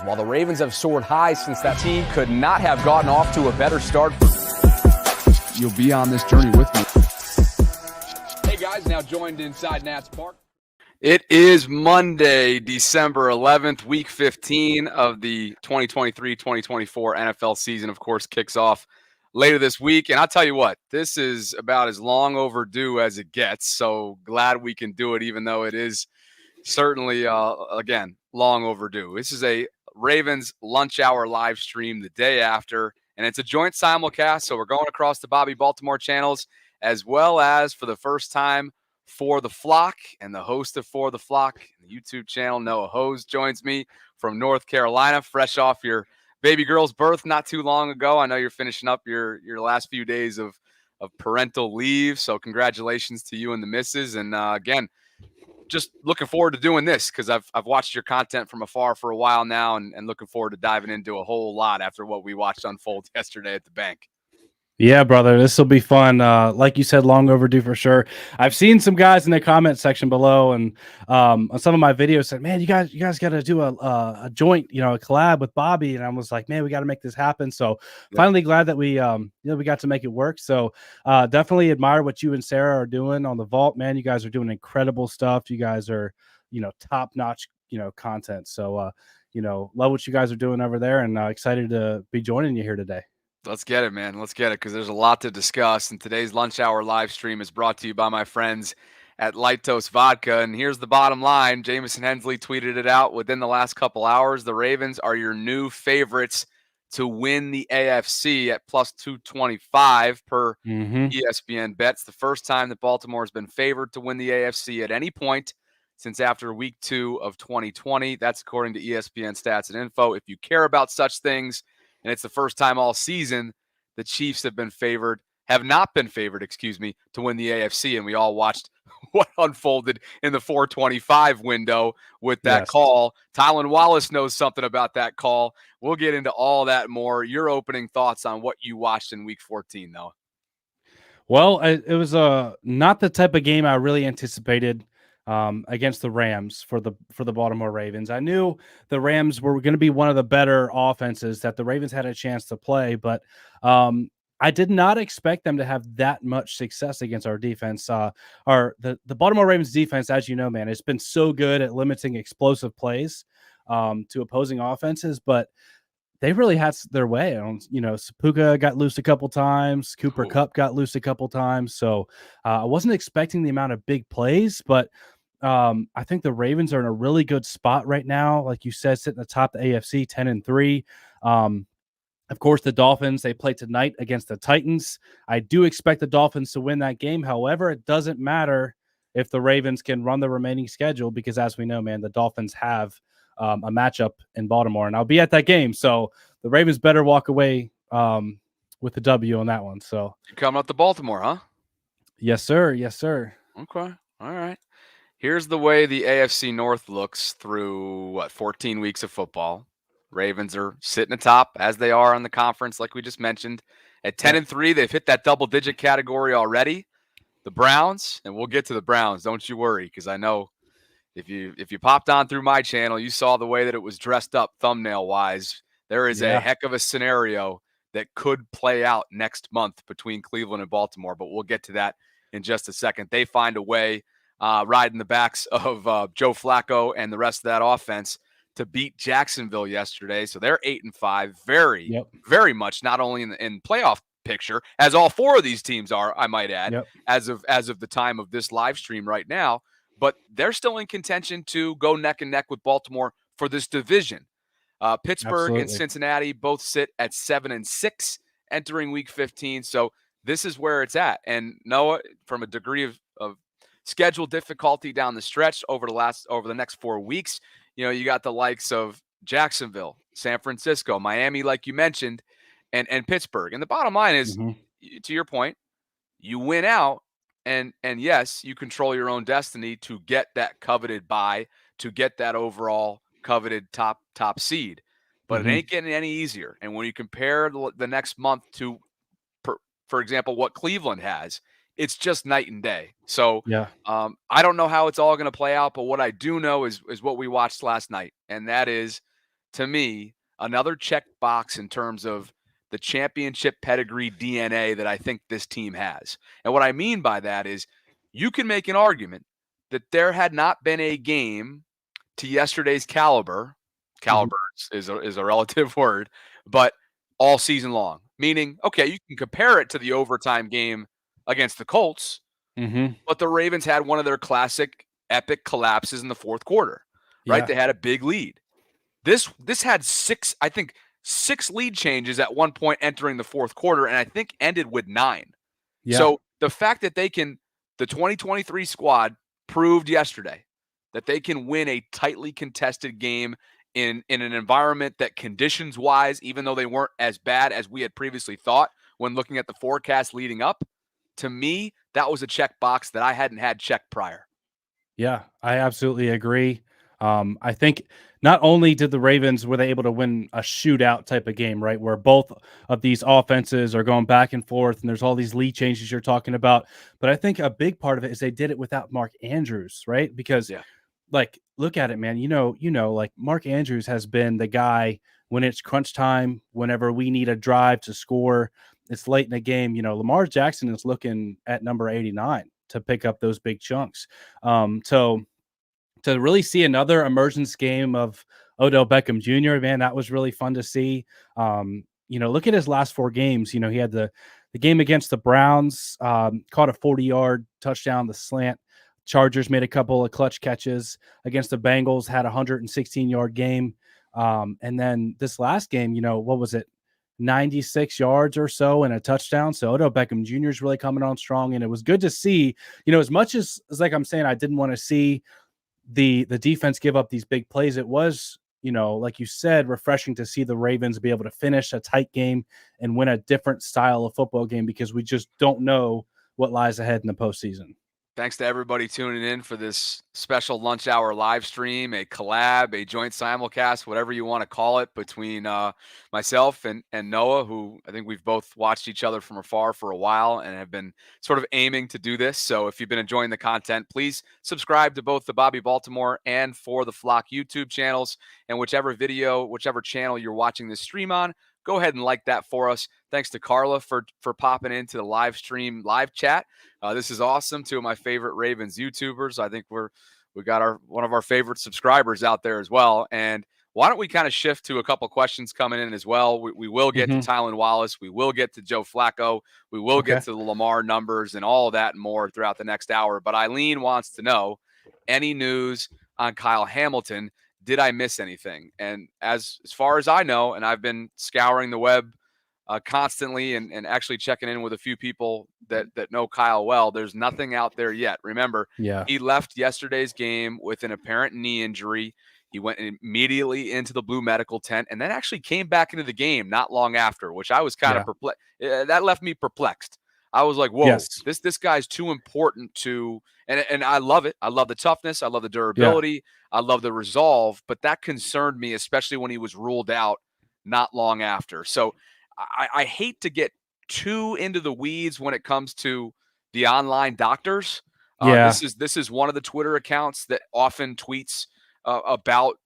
While the Ravens have soared high since that team could not have gotten off to a better start. You'll be on this journey with me. Hey guys, now joined inside Nats Park. It is Monday, December 11th, week 15 of the 2023-2024 NFL season, of course, kicks off later this week. And I'll tell you what, this is about as long overdue as it gets. So glad we can do it, even though it is certainly, again, long overdue. This is a Ravens lunch hour live stream the day after, and it's a joint simulcast. So we're going across the Bobby Baltimore channels, as well as for the first time, For the Flock, and the host of For the Flock, the YouTube channel, Noah Hose, joins me from North Carolina, fresh off your baby girl's birth not too long ago. I know you're finishing up your last few days of parental leave, so congratulations to you and the missus. And again, just looking forward to doing this because I've watched your content from afar for a while now, and looking forward to diving into a whole lot after what we watched unfold yesterday at the bank. Yeah, brother, this will be fun. Like you said, long overdue for sure. I've seen some guys in the comment section below, and on some of my videos said, "Man, you guys got to do a joint, a collab with Bobby." And I was like, "Man, we got to make this happen." So finally, glad that we we got to make it work. So definitely admire what you and Sarah are doing on the vault, man. You guys are doing incredible stuff. You guys are top notch content. So love what you guys are doing over there, and excited to be joining you here today. Let's get it, man. Let's get it, because there's a lot to discuss. And today's lunch hour live stream is brought to you by my friends at Light Toast Vodka. And here's the bottom line. Jamison Hensley tweeted it out within the last couple hours. The Ravens are your new favorites to win the AFC at plus 225 per ESPN bets. The first time that Baltimore has been favored to win the AFC at any point since after week 2 of 2020. That's according to ESPN stats and info. If you care about such things, and it's the first time all season the Chiefs have not been favored, to win the AFC. And we all watched what unfolded in the 425 window with that call. Tylan Wallace knows something about that call. We'll get into all that more. Your opening thoughts on what you watched in week 14, though. Well, it was not the type of game I really anticipated against the Rams for the Baltimore Ravens. I knew the Rams were going to be one of the better offenses that the Ravens had a chance to play, but I did not expect them to have that much success against our defense. The Baltimore Ravens defense, as you know, man, it's been so good at limiting explosive plays to opposing offenses, but they really had their way. Sapuka got loose a couple times. Cooper Kupp got loose a couple times. So I wasn't expecting the amount of big plays, but I think the Ravens are in a really good spot right now. Like you said, sitting atop the AFC 10-3. Of course, the Dolphins, they play tonight against the Titans. I do expect the Dolphins to win that game. However, it doesn't matter if the Ravens can run the remaining schedule, because as we know, man, the Dolphins have a matchup in Baltimore, and I'll be at that game. So the Ravens better walk away with the W on that one. So you're coming up to Baltimore, huh? Yes, sir. Yes, sir. Okay. All right. Here's the way the AFC North looks through 14 weeks of football. Ravens are sitting atop, as they are on the conference, like we just mentioned. At 10-3, they've hit that double-digit category already. The Browns, and we'll get to the Browns, don't you worry, because I know if you popped on through my channel, you saw the way that it was dressed up thumbnail-wise. There is a heck of a scenario that could play out next month between Cleveland and Baltimore, but we'll get to that in just a second. They find a way, riding the backs of Joe Flacco and the rest of that offense, to beat Jacksonville yesterday. So they're 8-5, very much not only in playoff picture, as all four of these teams are, I might add, as of the time of this live stream right now, but they're still in contention to go neck and neck with Baltimore for this division. Pittsburgh and Cincinnati both sit at 7-6 entering week 15. So this is where it's at. And Noah, from a degree of schedule difficulty down the stretch over the next 4 weeks, you got the likes of Jacksonville, San Francisco, Miami, like you mentioned, and Pittsburgh. And the bottom line is, to your point, you win out, and yes, you control your own destiny to get that coveted bye, to get that overall coveted top seed. But it ain't getting any easier. And when you compare the next month to, for example, what Cleveland has, it's just night and day. So I don't know how it's all going to play out, but what I do know is what we watched last night, and that is to me, another check box in terms of the championship pedigree DNA that I think this team has. And what I mean by that is you can make an argument that there had not been a game to yesterday's caliber. Caliber is a relative word, but all season long. Meaning, okay, you can compare it to the overtime game against the Colts, but the Ravens had one of their classic epic collapses in the fourth quarter, right? Yeah. They had a big lead. This had six lead changes at one point entering the fourth quarter, and I think ended with 9. Yeah. So the fact that the 2023 squad proved yesterday that they can win a tightly contested game in an environment that conditions-wise, even though they weren't as bad as we had previously thought when looking at the forecast leading up, to me, that was a check box that I hadn't had checked prior. Yeah, I absolutely agree. I think not only did the Ravens were they able to win a shootout type of game, right, where both of these offenses are going back and forth, and there's all these lead changes you're talking about, but I think a big part of it is they did it without Mark Andrews, right? Because, like, look at it, man. Like Mark Andrews has been the guy when it's crunch time, whenever we need a drive to score, it's late in the game. Lamar Jackson is looking at number 89 to pick up those big chunks. So to really see another emergence game of Odell Beckham Jr., man, that was really fun to see. Look at his last 4 games. He had the game against the Browns, caught a 40-yard touchdown, the slant. Chargers made a couple of clutch catches against the Bengals, had a 116-yard game. And then this last game, what was it? 96 yards or so and a touchdown. So Odell Beckham Jr. is really coming on strong. And it was good to see, as much as like I'm saying, I didn't want to see the defense give up these big plays. It was, like you said, refreshing to see the Ravens be able to finish a tight game and win a different style of football game, because we just don't know what lies ahead in the postseason. Thanks to everybody tuning in for this special lunch hour live stream, a collab, a joint simulcast, whatever you want to call it, between myself and Noah, who I think we've both watched each other from afar for a while and have been sort of aiming to do this. So if you've been enjoying the content, please subscribe to both the Bobby Baltimore and For the Flock YouTube channels, and whichever channel you're watching this stream on, go ahead and like that for us. Thanks to Carla for popping into the live stream live chat. This is awesome. 2 of my favorite Ravens YouTubers. I think we got one of our favorite subscribers out there as well. And why don't we kind of shift to a couple questions coming in as well? We will get to Tylan Wallace. We will get to Joe Flacco. We will get to the Lamar numbers and all of that and more throughout the next hour. But Eileen wants to know, any news on Kyle Hamilton? Did I miss anything? And as far as I know, and I've been scouring the web constantly and actually checking in with a few people that know Kyle well, there's nothing out there yet. Remember, he left yesterday's game with an apparent knee injury. He went immediately into the blue medical tent and then actually came back into the game not long after, which I was kind of perplexed. That left me perplexed. I was like, whoa, this guy's too important to, and I love it. I love the toughness. I love the durability. I love the resolve, but that concerned me, especially when he was ruled out not long after. So I hate to get too into the weeds when it comes to the online doctors. This is one of the Twitter accounts that often tweets about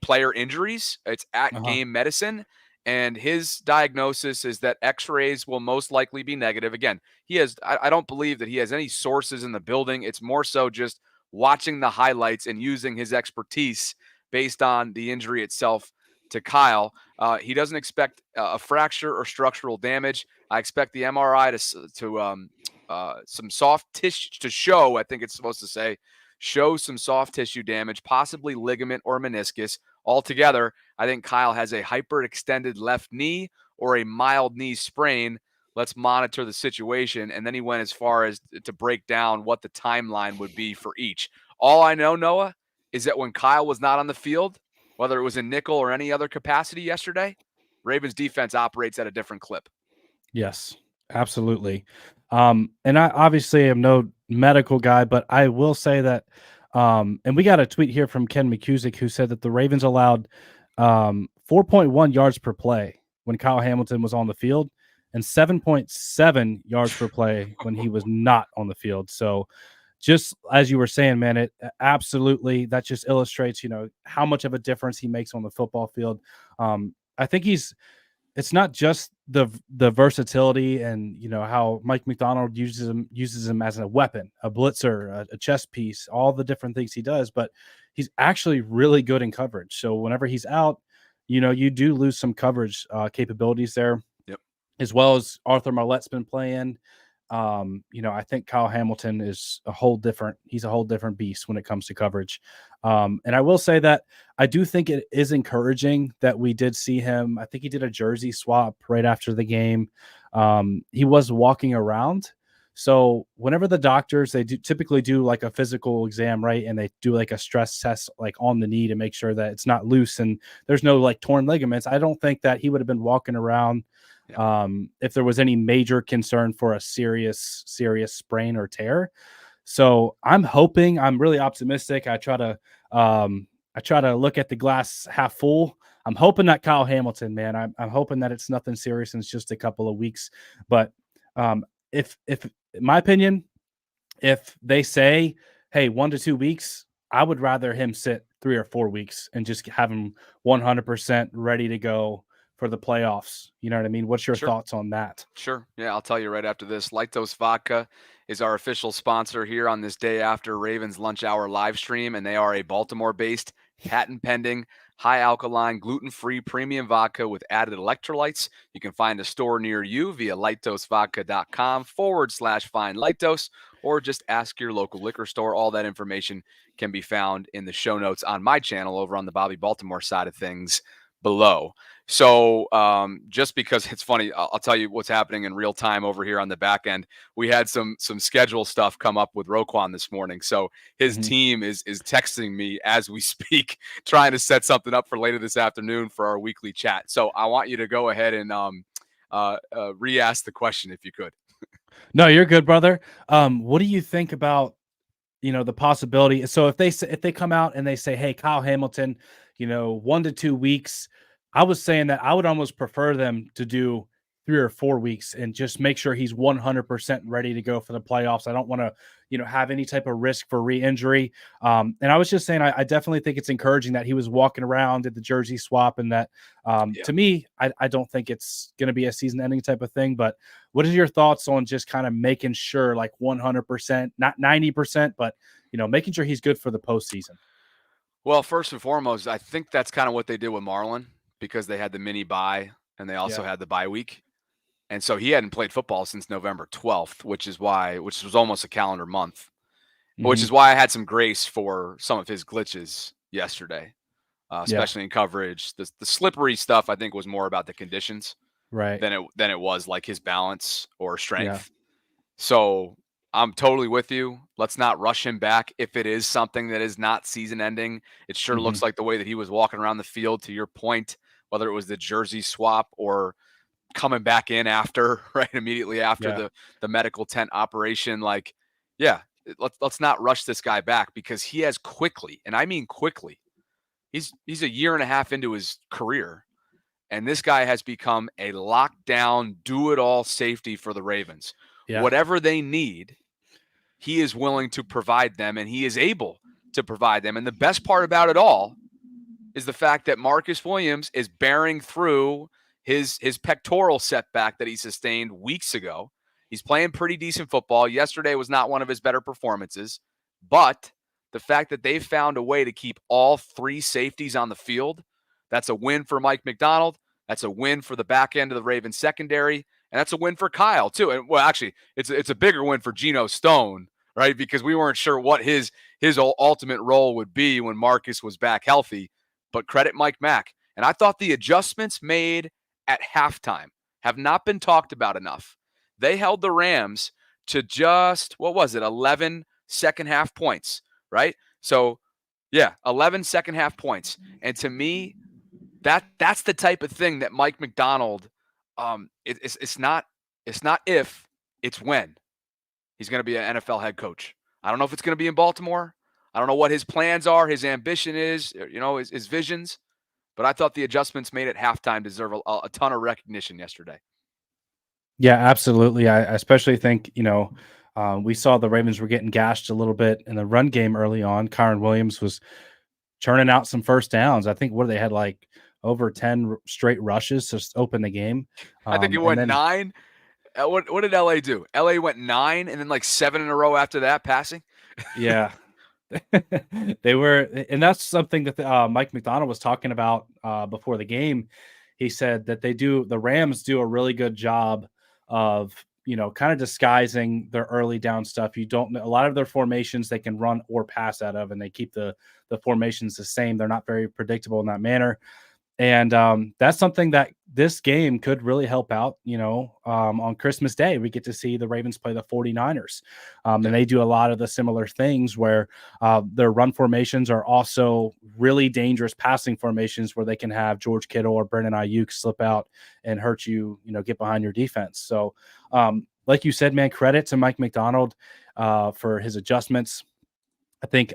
player injuries. It's at Game Medicine. And his diagnosis is that x-rays will most likely be negative. Again, I don't believe that he has any sources in the building. It's more so just watching the highlights and using his expertise based on the injury itself to Kyle. He doesn't expect a fracture or structural damage. I expect the MRI to some soft tissue to show, I think it's supposed to say, show some soft tissue damage, possibly ligament or meniscus. Altogether, I think Kyle has a hyperextended left knee or a mild knee sprain. Let's monitor the situation. And then he went as far as to break down what the timeline would be for each. All I know, Noah, is that when Kyle was not on the field, whether it was in nickel or any other capacity yesterday, Ravens defense operates at a different clip. Yes, absolutely. And I obviously am no medical guy, but I will say that, and we got a tweet here from Ken McCusick who said that the Ravens allowed 4.1 yards per play when Kyle Hamilton was on the field and 7.7 yards per play when he was not on the field. So just as you were saying, man, it absolutely, that just illustrates, how much of a difference he makes on the football field. I think it's not just the versatility and how Mike McDonald uses him as a weapon, a blitzer, a chess piece, all the different things he does, but he's actually really good in coverage. So whenever he's out, you do lose some coverage capabilities there. Yep. As well as Arthur Marlette's been playing. I think Kyle Hamilton is he's a whole different beast when it comes to coverage. And I will say that I do think it is encouraging that we did see him. I think he did a jersey swap right after the game. He was walking around. So whenever the doctors, they typically do like a physical exam, right? And they do like a stress test, like on the knee to make sure that it's not loose and there's no like torn ligaments. I don't think that he would have been walking around if there was any major concern for a serious sprain or tear. So I'm really optimistic. I try to look at the glass half full. I'm hoping that Kyle Hamilton, man, I'm hoping that it's nothing serious and it's just a couple of weeks. But if in my opinion, if they say, hey, 1 to 2 weeks, I would rather him sit 3 or 4 weeks and just have him 100% ready to go for the playoffs. You know what I mean? What's your thoughts on that? Sure. Yeah, I'll tell you right after this. Lactose Vodka is our official sponsor here on this day after Ravens lunch hour live stream, and they are a Baltimore-based, patent-pending, high-alkaline, gluten-free premium vodka with added electrolytes. You can find a store near you via lactosevodka.com/find lactose, or just ask your local liquor store. All that information can be found in the show notes on my channel over on the Bobby Baltimore side of things below. So just because it's funny, I'll tell you what's happening in real time over here on the back end. We had some schedule stuff come up with Roquan this morning. So his team is texting me as we speak, trying to set something up for later this afternoon for our weekly chat. So I want you to go ahead and re-ask the question if you could. No, you're good, brother. What do you think about the possibility? So if they come out and they say, hey, Kyle Hamilton, 1 to 2 weeks, I was saying that I would almost prefer them to do 3 or 4 weeks and just make sure he's 100% ready to go for the playoffs. I don't want to, have any type of risk for re-injury. And I was just saying, I definitely think it's encouraging that he was walking around at the jersey swap, and that to me, I don't think it's going to be a season ending type of thing. But what are your thoughts on just kind of making sure like 100%, not 90%, but, making sure he's good for the postseason? Well, first and foremost, I think that's kind of what they did with Marlon, because they had the mini bye and they also had the bye week. And so he hadn't played football since November 12th, which was almost a calendar month, which is why I had some grace for some of his glitches yesterday, especially in coverage. The slippery stuff, I think, was more about the conditions than it was like his balance or strength. So I'm totally with you. Let's not rush him back. If it is something that is not season ending, it sure looks like the way that he was walking around the field, to your point, whether it was the jersey swap or coming back in after, right, immediately after the medical tent operation. Like, let's not rush this guy back, because he has quickly, and I mean quickly, he's a year and a half into his career, and this guy has become a lockdown, do-it-all safety for the Ravens. Whatever they need, he is willing to provide them, and he is able to provide them. And the best part about it all is the fact that Marcus Williams is bearing through his pectoral setback that he sustained weeks ago. He's playing pretty decent football. Yesterday was not one of his better performances, but the fact that they've found a way to keep all 3 safeties on the field, that's a win for Mike McDonald. That's a win for the back end of the Ravens secondary, and that's a win for Kyle too. And well, actually, it's a bigger win for Geno Stone, right? Because we weren't sure what his ultimate role would be when Marcus was back healthy. But credit Mike Mack. And I thought the adjustments made at halftime have not been talked about enough. They held the Rams to just, 11 second half points, right? So, 11 second half points. And to me, that's the type of thing that Mike McDonald, it's not if, it's when he's going to be an NFL head coach. I don't know if it's going to be in Baltimore. I don't know what his plans are, his ambition is, his visions. But I thought the adjustments made at halftime deserve a ton of recognition yesterday. Yeah, absolutely. I especially think, We saw the Ravens were getting gashed a little bit in the run game early on. Kyron Williams was churning out some first downs. I think they had like over 10 straight rushes to open the game. I think it And went then 9. What did LA do? LA went 9 and then like 7 in a row after that passing. yeah, they were, and that's something that Mike McDonald was talking about before the game. He said that the Rams do a really good job of, kind of disguising their early down stuff. A lot of their formations they can run or pass out of, and they keep the formations the same. They're not very predictable in that manner. And that's something that this game could really help out. On Christmas Day, we get to see the Ravens play the 49ers. And they do a lot of the similar things where their run formations are also really dangerous passing formations where they can have George Kittle or Brandon Ayuk slip out and hurt you, get behind your defense. So like you said, man, credit to Mike McDonald for his adjustments. I think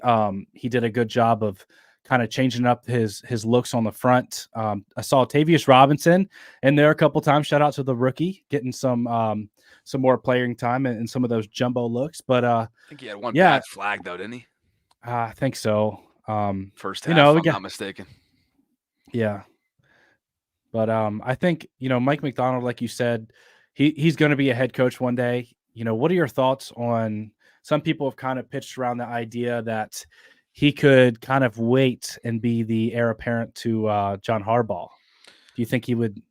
he did a good job of kind of changing up his looks on the front. I saw Tavius Robinson in there a couple times. Shout out to the rookie getting some more playing time and some of those jumbo looks. But I think he had one bad flag though, didn't he? I think so. First half, if I'm not mistaken. Yeah. But I think, Mike McDonald, like you said, he's going to be a head coach one day. What are your thoughts on some people have kind of pitched around the idea that he could kind of wait and be the heir apparent to John Harbaugh? Do you think he would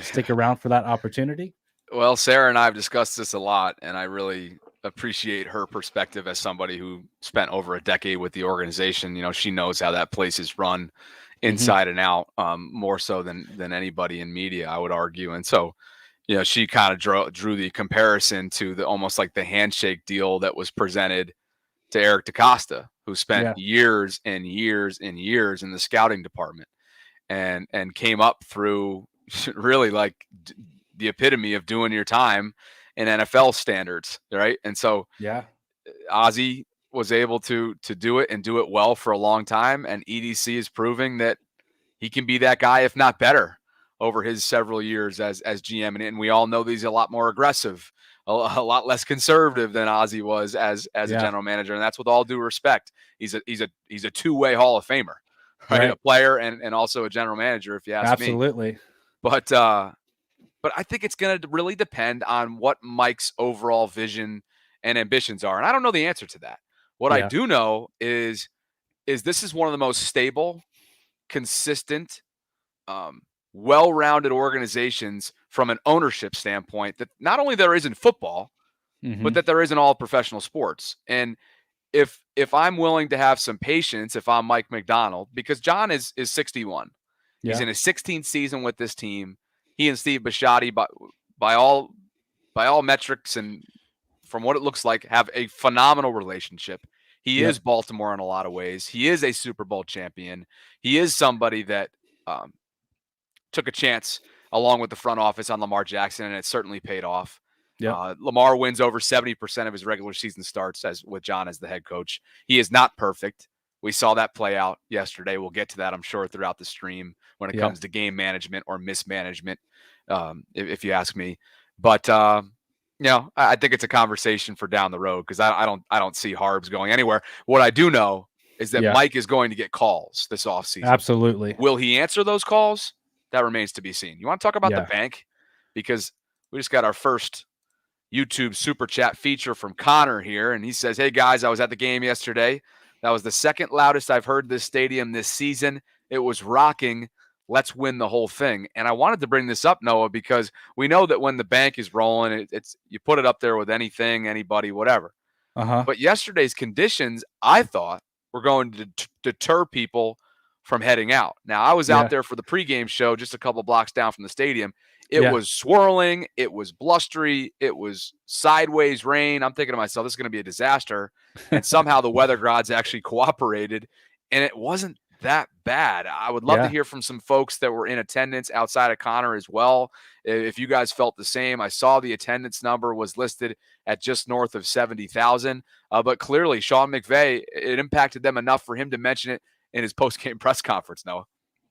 stick around for that opportunity? Well, Sarah and I have discussed this a lot, and I really appreciate her perspective as somebody who spent over a decade with the organization. She knows how that place is run inside and out, more so than anybody in media, I would argue. And so, she kind of drew the comparison to almost like the handshake deal that was presented to Eric DeCosta, who spent years and years and years in the scouting department and came up through really like the epitome of doing your time in NFL standards, right? And so Ozzie was able to do it and do it well for a long time, and EDC is proving that he can be that guy, if not better, over his several years as GM. And we all know that he's a lot more aggressive, a lot less conservative than Ozzie was as a general manager. And that's with all due respect. He's a two-way Hall of Famer, right? A player and also a general manager, if you ask me. Absolutely. But I think it's going to really depend on what Mike's overall vision and ambitions are. And I don't know the answer to that. What I do know is this is one of the most stable, consistent, well-rounded organizations from an ownership standpoint that not only there is in football, but that there is in all professional sports. And if I'm willing to have some patience, if I'm Mike McDonald, because John is 61, he's in his 16th season with this team. He and Steve Bisciotti, by all metrics and from what it looks like, have a phenomenal relationship. He is Baltimore in a lot of ways. He is a Super Bowl champion. He is somebody that took a chance along with the front office on Lamar Jackson, and it certainly paid off. Lamar wins over 70% of his regular season starts with John as the head coach. He is not perfect. We saw that play out yesterday. We'll get to that, I'm sure, throughout the stream when it comes to game management or mismanagement, if you ask me. But I think it's a conversation for down the road because I don't see Harbs going anywhere. What I do know is that Mike is going to get calls this offseason. Absolutely. Will he answer those calls? That remains to be seen. You want to talk about the bank? Because we just got our first YouTube super chat feature from Connor here, and he says, "Hey guys, I was at the game yesterday. That was the second loudest I've heard this stadium this season. It was rocking. Let's win the whole thing." And I wanted to bring this up, Noah, because we know that when the bank is rolling, it's you put it up there with anything, anybody, whatever. But yesterday's conditions, I thought, were going to deter people from heading out. Now, I was out there for the pregame show just a couple blocks down from the stadium. It was swirling. It was blustery. It was sideways rain. I'm thinking to myself, this is going to be a disaster. And somehow the weather gods actually cooperated, and it wasn't that bad. I would love to hear from some folks that were in attendance outside of Connor as well. If you guys felt the same, I saw the attendance number was listed at just north of 70,000. But clearly, Sean McVay, it impacted them enough for him to mention it in his post-game press conference, Noah.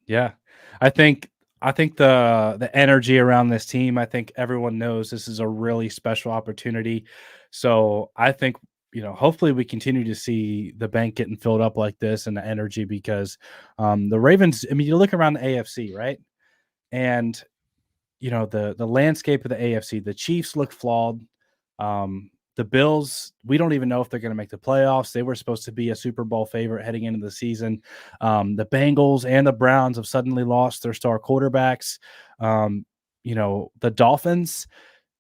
Yeah, I think I think the energy around this team, I think everyone knows this is a really special opportunity. So I think, hopefully we continue to see the bank getting filled up like this and the energy because the Ravens, I mean, you look around the AFC, right? And the landscape of the AFC, the Chiefs look flawed. The Bills, we don't even know if they're going to make the playoffs. They were supposed to be a Super Bowl favorite heading into the season. The Bengals and the Browns have suddenly lost their star quarterbacks. The Dolphins,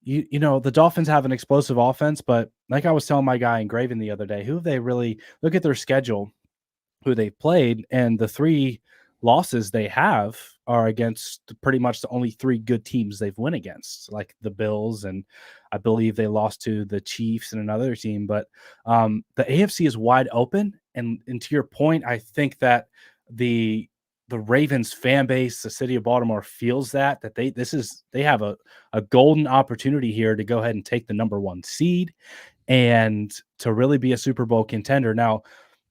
the Dolphins have an explosive offense, but like I was telling my guy in Graven the other day, who they really look at their schedule, who they played, and the 3 losses they have are against pretty much the only 3 good teams they've won against, like the Bills, and I believe they lost to the Chiefs and another team. But the AFC is wide open, and to your point, I think that the Ravens fan base, the city of Baltimore, feels that they have a golden opportunity here to go ahead and take the number 1 seed and to really be a Super Bowl contender. Now,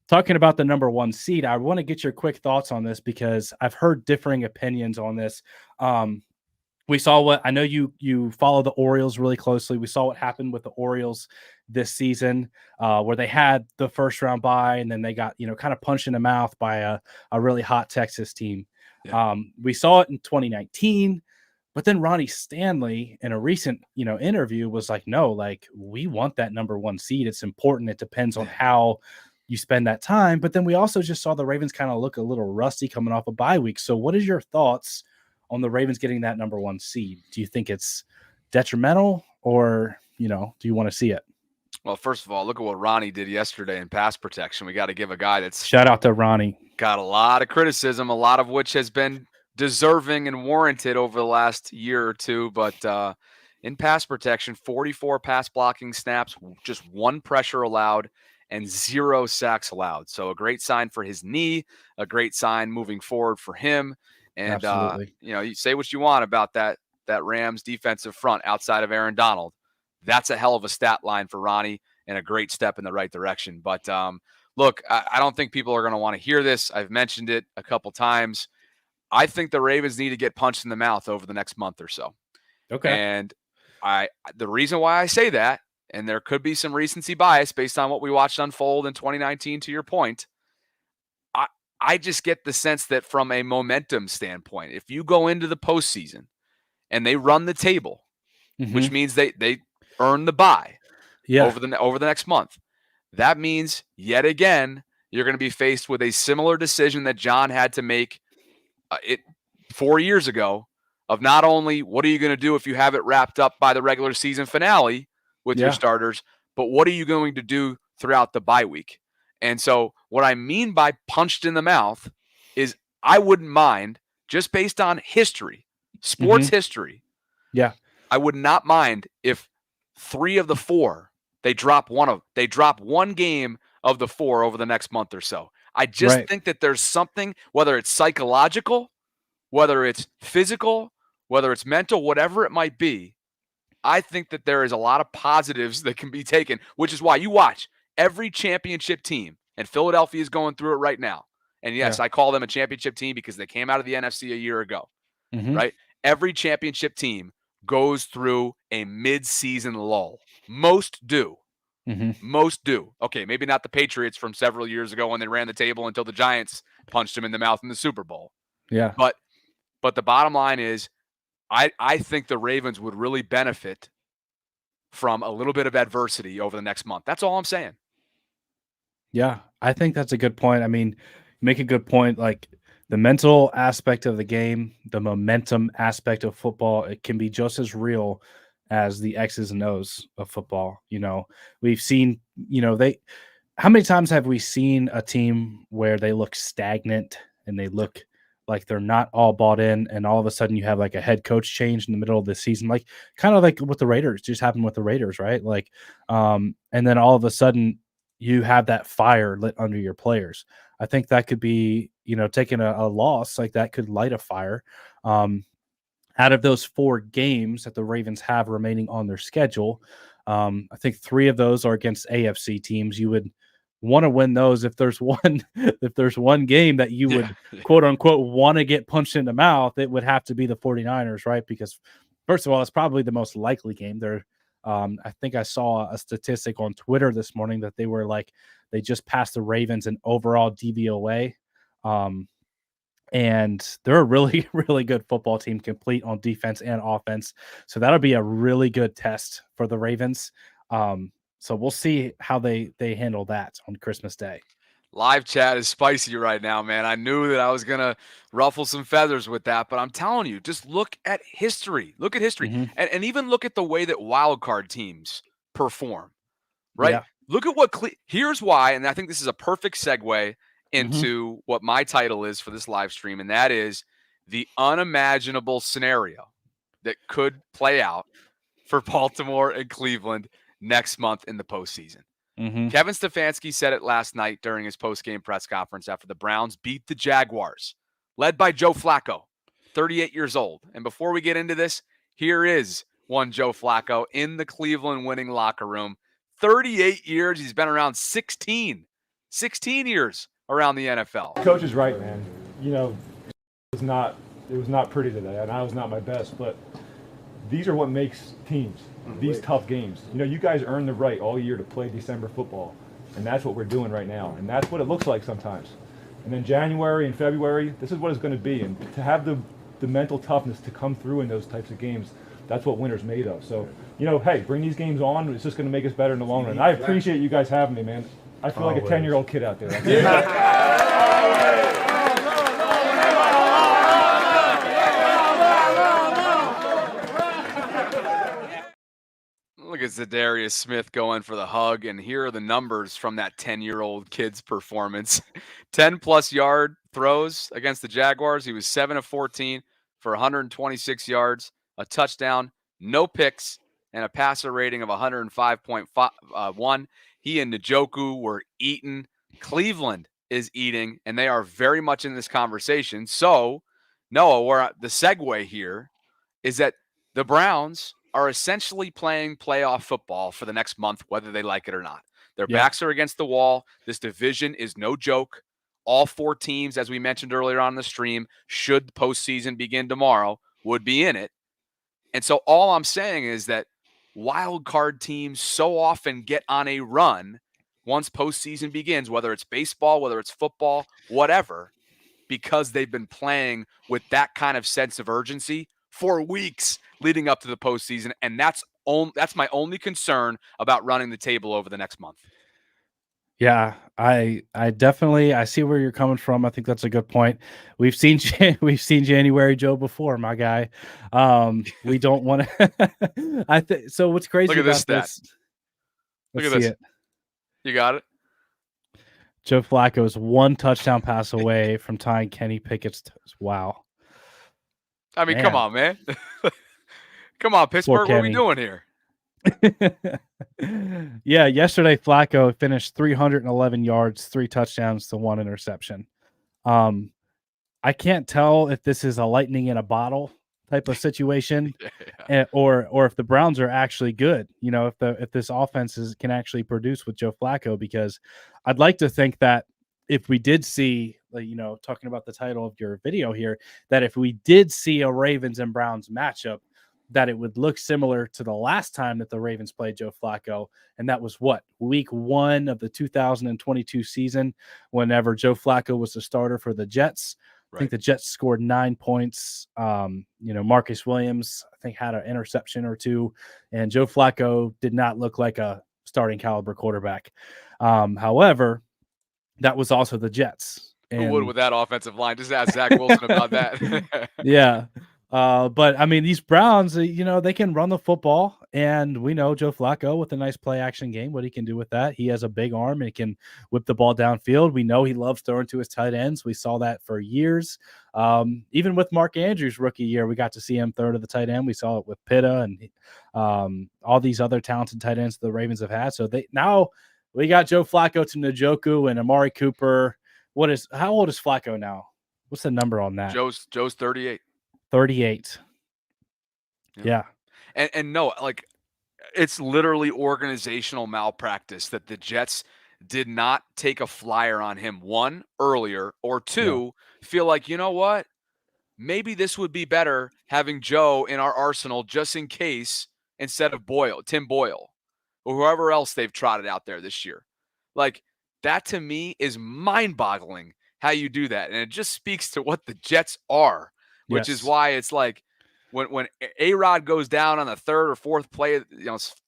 talking about the number 1 seed, I want to get your quick thoughts on this because I've heard differing opinions on this. We saw I know you follow the Orioles really closely. We saw what happened with the Orioles this season, where they had the first round bye and then they got, kind of punched in the mouth by a really hot Texas team. Yeah. We saw it in 2019, but then Ronnie Stanley in a recent, interview was like, no, like we want that number 1 seed. It's important. It depends on how you spend that time. But then we also just saw the Ravens kind of look a little rusty coming off a bye week. So what is your thoughts on the Ravens getting that number 1 seed? Do you think it's detrimental or, do you want to see it? Well, first of all, look at what Ronnie did yesterday in pass protection. We got to give a guy that's shout out to Ronnie. Got a lot of criticism, a lot of which has been deserving and warranted over the last year or two. But in pass protection, 44 pass blocking snaps, just 1 pressure allowed, and 0 sacks allowed. So a great sign for his knee, a great sign moving forward for him. And, you say what you want about that Rams defensive front outside of Aaron Donald. That's a hell of a stat line for Ronnie and a great step in the right direction. But look, I don't think people are going to want to hear this. I've mentioned it a couple times. I think the Ravens need to get punched in the mouth over the next month or so. Okay. And the reason why I say that, and there could be some recency bias based on what we watched unfold in 2019, to your point, I just get the sense that from a momentum standpoint, if you go into the postseason and they run the table, which means they earn the bye over the next month, that means yet again you're going to be faced with a similar decision that John had to make 4 years ago of not only what are you going to do if you have it wrapped up by the regular season finale with your starters, but what are you going to do throughout the bye week? And so what I mean by punched in the mouth is I wouldn't mind, just based on history, sports history. Yeah. I would not mind if 3 of the 4, they drop one game of the 4 over the next month or so. I just think that there's something, whether it's psychological, whether it's physical, whether it's mental, whatever it might be, I think that there is a lot of positives that can be taken, which is why you watch every championship team, and Philadelphia is going through it right now. And yes, I call them a championship team because they came out of the NFC a year ago, right? Every championship team goes through a mid-season lull. Most do. Most do. Okay, maybe not the Patriots from several years ago when they ran the table until the Giants punched them in the mouth in the Super Bowl. Yeah. But the bottom line is, I think the Ravens would really benefit from a little bit of adversity over the next month. That's all I'm saying. Yeah, I think that's a good point. I mean, you make a good point. Like the mental aspect of the game, the momentum aspect of football, it can be just as real as the X's and O's of football. We've seen, how many times have we seen a team where they look stagnant and they look like they're not all bought in, and all of a sudden you have like a head coach change in the middle of the season, like kind of like what the Raiders just happened with the Raiders, right? Like, and then all of a sudden you have that fire lit under your players. I think that could be, taking a loss like that could light a fire. Out of those 4 games that the Ravens have remaining on their schedule, I think 3 of those are against AFC teams. You would want to win those. If there's one game that you would quote unquote want to get punched in the mouth, it would have to be the 49ers, right? Because first of all, it's probably the most likely game. I think I saw a statistic on Twitter this morning that they just passed the Ravens in overall DVOA. And they're a really, really good football team, complete on defense and offense. So that'll be a really good test for the Ravens. So we'll see how they handle that on Christmas Day. Live chat is spicy right now, man. I knew that I was going to ruffle some feathers with that, but I'm telling you, just look at history. Look at history. Mm-hmm. And even look at the way that wild card teams perform, right? Yeah. Look at here's why, and I think this is a perfect segue into what my title is for this live stream, and that is the unimaginable scenario that could play out for Baltimore and Cleveland next month in the postseason. Mm-hmm. Kevin Stefanski said it last night during his post-game press conference after the Browns beat the Jaguars, led by Joe Flacco, 38 years old. And before we get into this, here is one Joe Flacco in the Cleveland winning locker room. 38 years. He's been around 16 years around the NFL. Coach is right, man. You know, it was not pretty today, and I was not my best, but these are what makes teams, these tough games. You know, you guys earn the right all year to play December football, and that's what we're doing right now, and that's what it looks like sometimes. And then January and February, this is what it's going to be, and to have the mental toughness to come through in those types of games, that's what winter's made of. So, you know, hey, bring these games on. It's just going to make us better in the long run. I appreciate you guys having me, man. I feel like a 10-year-old kid out there. Look at Zadarius Smith going for the hug, and here are the numbers from that 10-year-old kid's performance. 10-plus yard throws against the Jaguars. He was 7 of 14 for 126 yards, a touchdown, no picks, and a passer rating of 105.1. He and Njoku were eating. Cleveland is eating, and they are very much in this conversation. So, Noah, the segue here is that the Browns are essentially playing playoff football for the next month, whether they like it or not. Their backs are against the wall. This division is no joke. All four teams, as we mentioned earlier on the stream, should the postseason begin tomorrow, would be in it. And so all I'm saying is that wild card teams so often get on a run once postseason begins, whether it's baseball, whether it's football, whatever, because they've been playing with that kind of sense of urgency for weeks leading up to the postseason. And that's my only concern about running the table over the next month. Yeah, I definitely see where you're coming from. I think that's a good point. We've seen January Joe before, my guy. We don't want to. So. What's crazy? Look at this about stat. Let's Look at see this. it. You got it. Joe Flacco is one touchdown pass away from tying Kenny Pickett's. Wow. I mean, come on, man. Come on, Pittsburgh. What are we doing here? Yeah, yesterday Flacco finished 311 yards, 3 touchdowns to 1 interception. I can't tell if this is a lightning in a bottle type of situation, or if the Browns are actually good. You know, if this offense can actually produce with Joe Flacco, because I'd like to think that if we did see, you know, talking about the title of your video here, that if we did see a Ravens and Browns matchup, that it would look similar to the last time that the Ravens played Joe Flacco. And that was week 1 of the 2022 season, whenever Joe Flacco was the starter for the Jets. Right. I think the Jets scored 9 points. You know, Marcus Williams, I think, had an interception or 2, and Joe Flacco did not look like a starting caliber quarterback. However, that was also the Jets. Who would with that offensive line? Just ask Zach Wilson about that. Yeah. But I mean, these Browns, you know, they can run the football, and we know Joe Flacco with a nice play action game, what he can do with that. He has a big arm and he can whip the ball downfield. We know he loves throwing to his tight ends. We saw that for years. Even with Mark Andrews' rookie year, we got to see him throw to the tight end. We saw it with Pitta and all these other talented tight ends the Ravens have had. So now we got Joe Flacco to Njoku and Amari Cooper. How old is Flacco now? What's the number on that? Joe's 38. 38. Yeah. And no, like, it's literally organizational malpractice that the Jets did not take a flyer on him, one, earlier, or two, feel like, you know what? Maybe this would be better having Joe in our arsenal just in case instead of Tim Boyle, or whoever else they've trotted out there this year. Like, that to me is mind-boggling how you do that. And it just speaks to what the Jets are, which is why it's like when A-Rod goes down on the third or fourth play,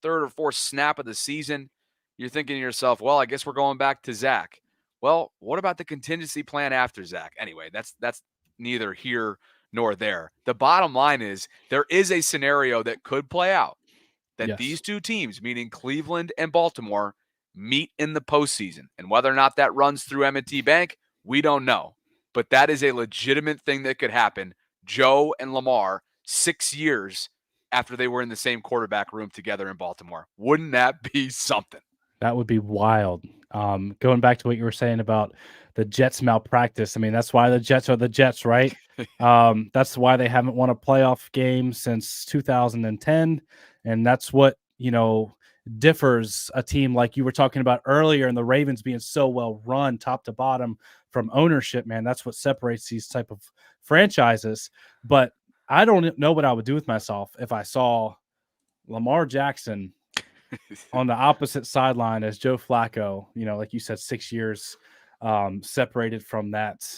third or fourth snap of the season, you're thinking to yourself, well, I guess we're going back to Zach. Well, what about the contingency plan after Zach? Anyway, that's neither here nor there. The bottom line is there is a scenario that could play out that these two teams, meaning Cleveland and Baltimore, meet in the postseason. And whether or not that runs through M&T Bank, we don't know. But that is a legitimate thing that could happen. Joe and Lamar, 6 years after they were in the same quarterback room together in Baltimore. Wouldn't that be something? That would be wild. Going back to what you were saying about the Jets malpractice. I mean, that's why the Jets are the Jets, right? That's why they haven't won a playoff game since 2010. And that's what, differs a team like you were talking about earlier, and the Ravens being so well run top to bottom from ownership, man. That's what separates these type of franchises. But I don't know what I would do with myself if I saw Lamar Jackson on the opposite sideline as Joe Flacco, like you said, 6 years separated from that,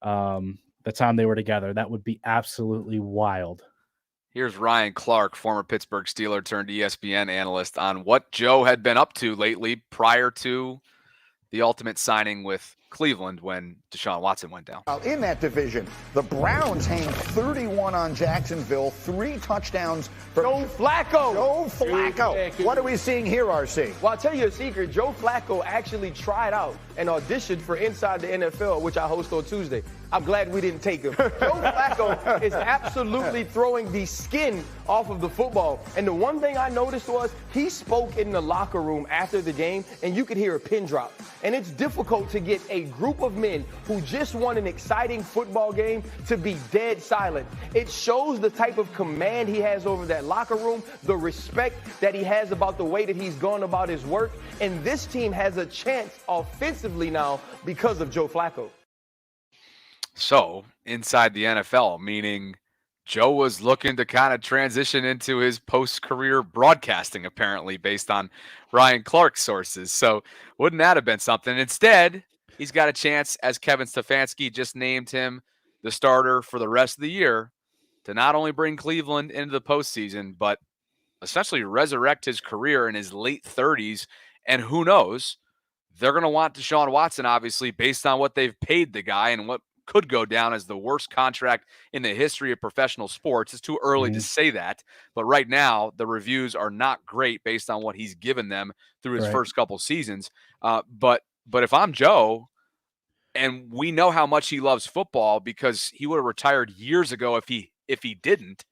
the time they were together. That would be absolutely wild. Here's Ryan Clark, former Pittsburgh Steeler turned ESPN analyst, on what Joe had been up to lately prior to the ultimate signing with Cleveland when Deshaun Watson went down. In that division, the Browns hang 31 on Jacksonville, 3 touchdowns for Joe Flacco. Joe Flacco. What are we seeing here, RC? Well, I'll tell you a secret. Joe Flacco actually tried out and auditioned for Inside the NFL, which I host on Tuesday. I'm glad we didn't take him. Joe Flacco is absolutely throwing the skin off of the football. And the one thing I noticed was he spoke in the locker room after the game, and you could hear a pin drop. And it's difficult to get a group of men who just won an exciting football game to be dead silent. It shows the type of command he has over that locker room, the respect that he has about the way that he's gone about his work. And this team has a chance offensively now because of Joe Flacco. So, inside the NFL, meaning Joe was looking to kind of transition into his post-career broadcasting, apparently, based on Ryan Clark's sources. So, wouldn't that have been something? Instead, he's got a chance, as Kevin Stefanski just named him the starter for the rest of the year, to not only bring Cleveland into the postseason, but essentially resurrect his career in his late 30s. And who knows, they're going to want Deshaun Watson, obviously, based on what they've paid the guy and what could go down as the worst contract in the history of professional sports. It's too early to say that, but right now the reviews are not great based on what he's given them through his first couple seasons. But if I'm Joe, and we know how much he loves football because he would have retired years ago if he didn't.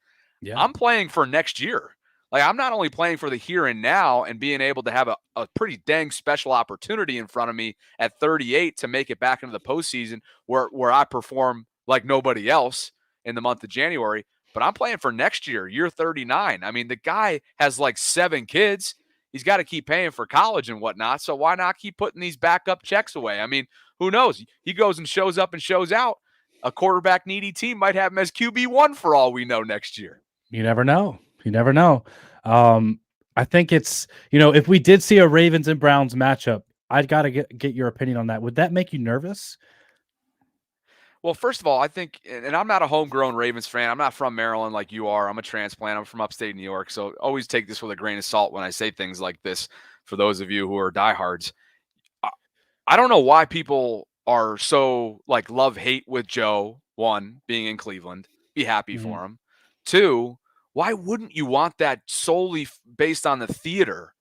I'm playing for next year. Like, I'm not only playing for the here and now and being able to have a pretty dang special opportunity in front of me at 38 to make it back into the postseason where I perform like nobody else in the month of January, but I'm playing for next year, year 39. I mean, the guy has like 7 kids. He's got to keep paying for college and whatnot. So why not keep putting these backup checks away? I mean, who knows? He goes and shows up and shows out. A quarterback needy team might have him as QB1 for all we know next year. You never know. You never know. I think it's, if we did see a Ravens and Browns matchup, I'd got to get your opinion on that. Would that make you nervous? Well, first of all, I think, and I'm not a homegrown Ravens fan. I'm not from Maryland like you are. I'm a transplant. I'm from upstate New York. So always take this with a grain of salt when I say things like this for those of you who are diehards. I don't know why people are so like love-hate with Joe. 1, being in Cleveland. Be happy for him. 2, why wouldn't you want that solely based on the theater?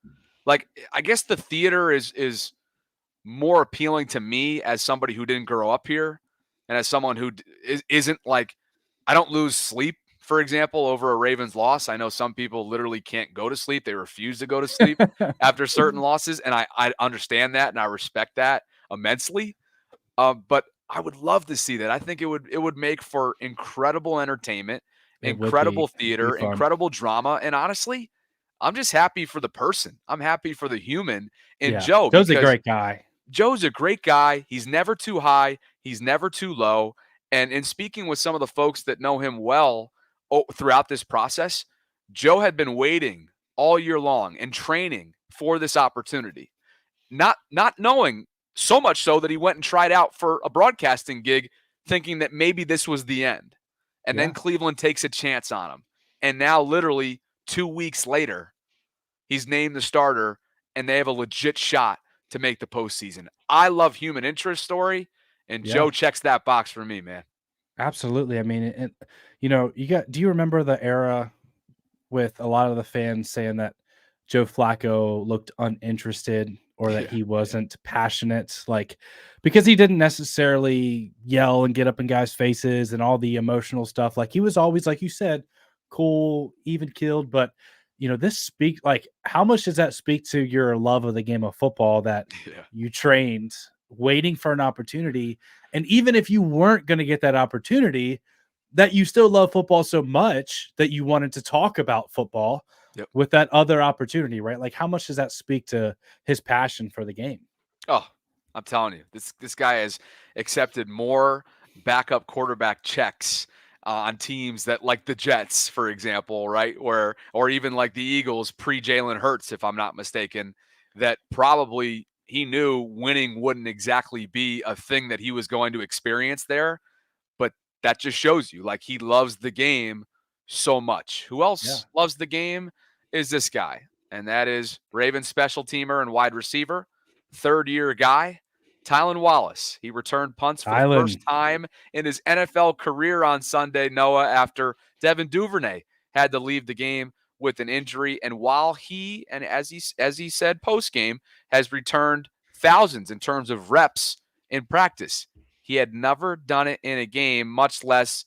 Like, I guess the theater is more appealing to me as somebody who didn't grow up here and as someone who isn't like, I don't lose sleep, for example, over a Ravens loss. I know some people literally can't go to sleep. They refuse to go to sleep after certain losses. And I understand that and I respect that immensely. But I would love to see that. I think it would make for incredible entertainment. Incredible theater, incredible drama, and honestly, I'm just happy for the person. I'm happy for the human in Yeah. Joe. Joe's a because great guy. Joe's a great guy. He's never too high. He's never too low. And in speaking with some of the folks that know him well throughout this process, Joe had been waiting all year long and training for this opportunity, not knowing, so much so that he went and tried out for a broadcasting gig thinking that maybe this was the end. And then Cleveland takes a chance on him. And now literally 2 weeks later, he's named the starter and they have a legit shot to make the postseason. I love human interest story, and Joe checks that box for me, man. Absolutely. I mean, and do you remember the era with a lot of the fans saying that Joe Flacco looked uninterested or that he wasn't passionate, like, because he didn't necessarily yell and get up in guys' faces and all the emotional stuff. Like, he was always, like you said, cool, even keeled. But how much does that speak to your love of the game of football, that you trained waiting for an opportunity? And even if you weren't going to get that opportunity, that you still love football so much that you wanted to talk about football with that other opportunity, right? Like, how much does that speak to his passion for the game? Oh, I'm telling you, this guy has accepted more backup quarterback checks on teams that, like the Jets, for example, right? Or even like the Eagles pre-Jalen Hurts, if I'm not mistaken, that probably he knew winning wouldn't exactly be a thing that he was going to experience there. But that just shows you, like, he loves the game so much. Who else loves the game is this guy, and that is Ravens special teamer and wide receiver, third-year guy, Tylan Wallace. He returned punts for the first time in his NFL career on Sunday, Noah, after Devin Duvernay had to leave the game with an injury. And while he, and as he said post-game, has returned thousands in terms of reps in practice, he had never done it in a game, much less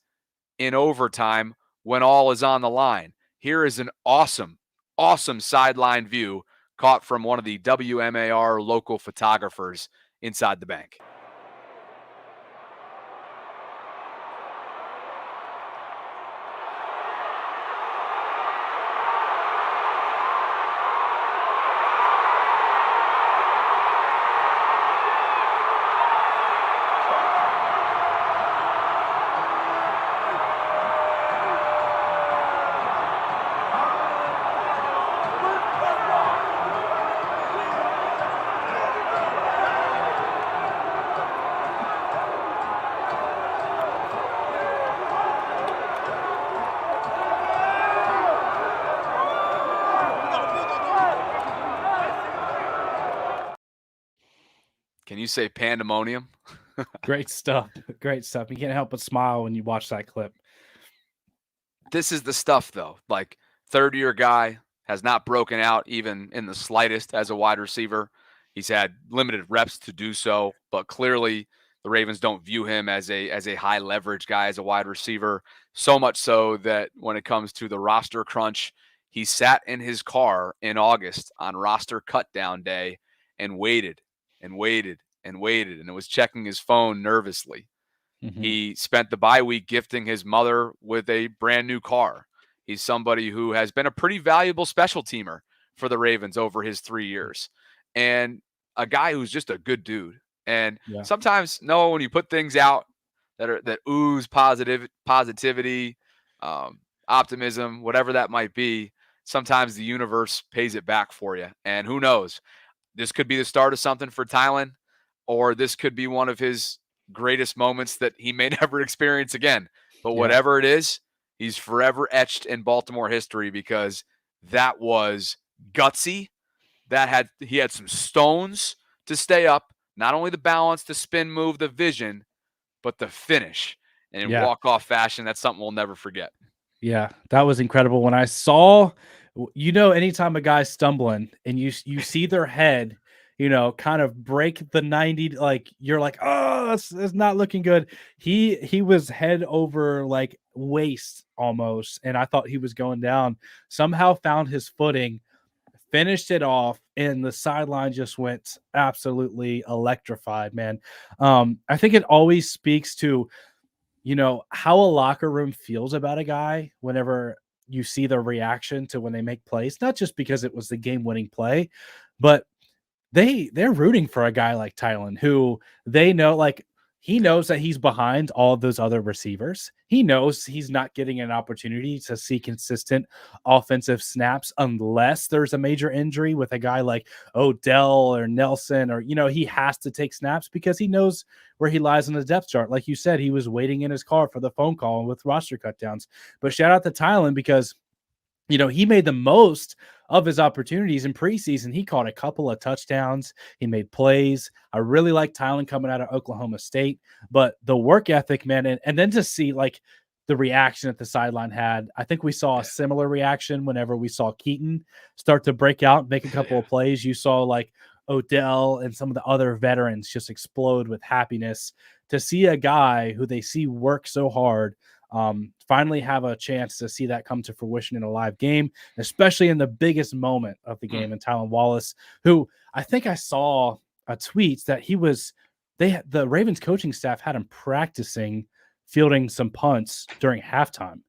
in overtime when all is on the line. Here is an awesome sideline view caught from one of the WMAR local photographers inside the bank. Can you say pandemonium? Great stuff. Great stuff. You can't help but smile when you watch that clip. This is the stuff, though. Like, third-year guy, has not broken out even in the slightest as a wide receiver. He's had limited reps to do so, but clearly the Ravens don't view him as a high leverage guy, as a wide receiver, so much so that when it comes to the roster crunch, he sat in his car in August on roster cutdown day and waited and waited and waited, and was checking his phone nervously. He spent the bye week gifting his mother with a brand new car. He's somebody who has been a pretty valuable special teamer for the Ravens over his 3 years, and a guy who's just a good dude. And sometimes, Noah, when you put things out that ooze positivity, optimism, whatever that might be, sometimes the universe pays it back for you. And who knows? This could be the start of something for Tylan, or this could be one of his greatest moments that he may never experience again. But whatever it is, he's forever etched in Baltimore history, because that was gutsy. He had some stones to stay up, not only the balance, the spin move, the vision, but the finish. And in walk-off fashion, that's something we'll never forget. Yeah, that was incredible. When I saw, anytime a guy's stumbling and you see their head, kind of break the 90, like, you're like, oh, it's not looking good. He was head over, like, waist almost, and I thought he was going down. Somehow found his footing, finished it off, and the sideline just went absolutely electrified, man. I think it always speaks to, how a locker room feels about a guy whenever you see the reaction to when they make plays, not just because it was the game-winning play, but they're rooting for a guy like Tylan, who they know, like, he knows that he's behind all of those other receivers. He knows he's not getting an opportunity to see consistent offensive snaps unless there's a major injury with a guy like Odell or Nelson, or, he has to take snaps because he knows where he lies on the depth chart. Like you said, he was waiting in his car for the phone call with roster cutdowns. But shout out to Tylan because he made the most of his opportunities in preseason. He caught a couple of touchdowns. He made plays. I really like Tylan coming out of Oklahoma State, but the work ethic, man, and then to see like the reaction that the sideline had, I think we saw a similar reaction whenever we saw Keaton start to break out, make a couple of plays. You saw like Odell and some of the other veterans just explode with happiness to see a guy who they see work so hard finally have a chance to see that come to fruition in a live game, especially in the biggest moment of the game. And Tylan Wallace, who I think I saw a tweet that the Ravens coaching staff had him practicing fielding some punts during halftime.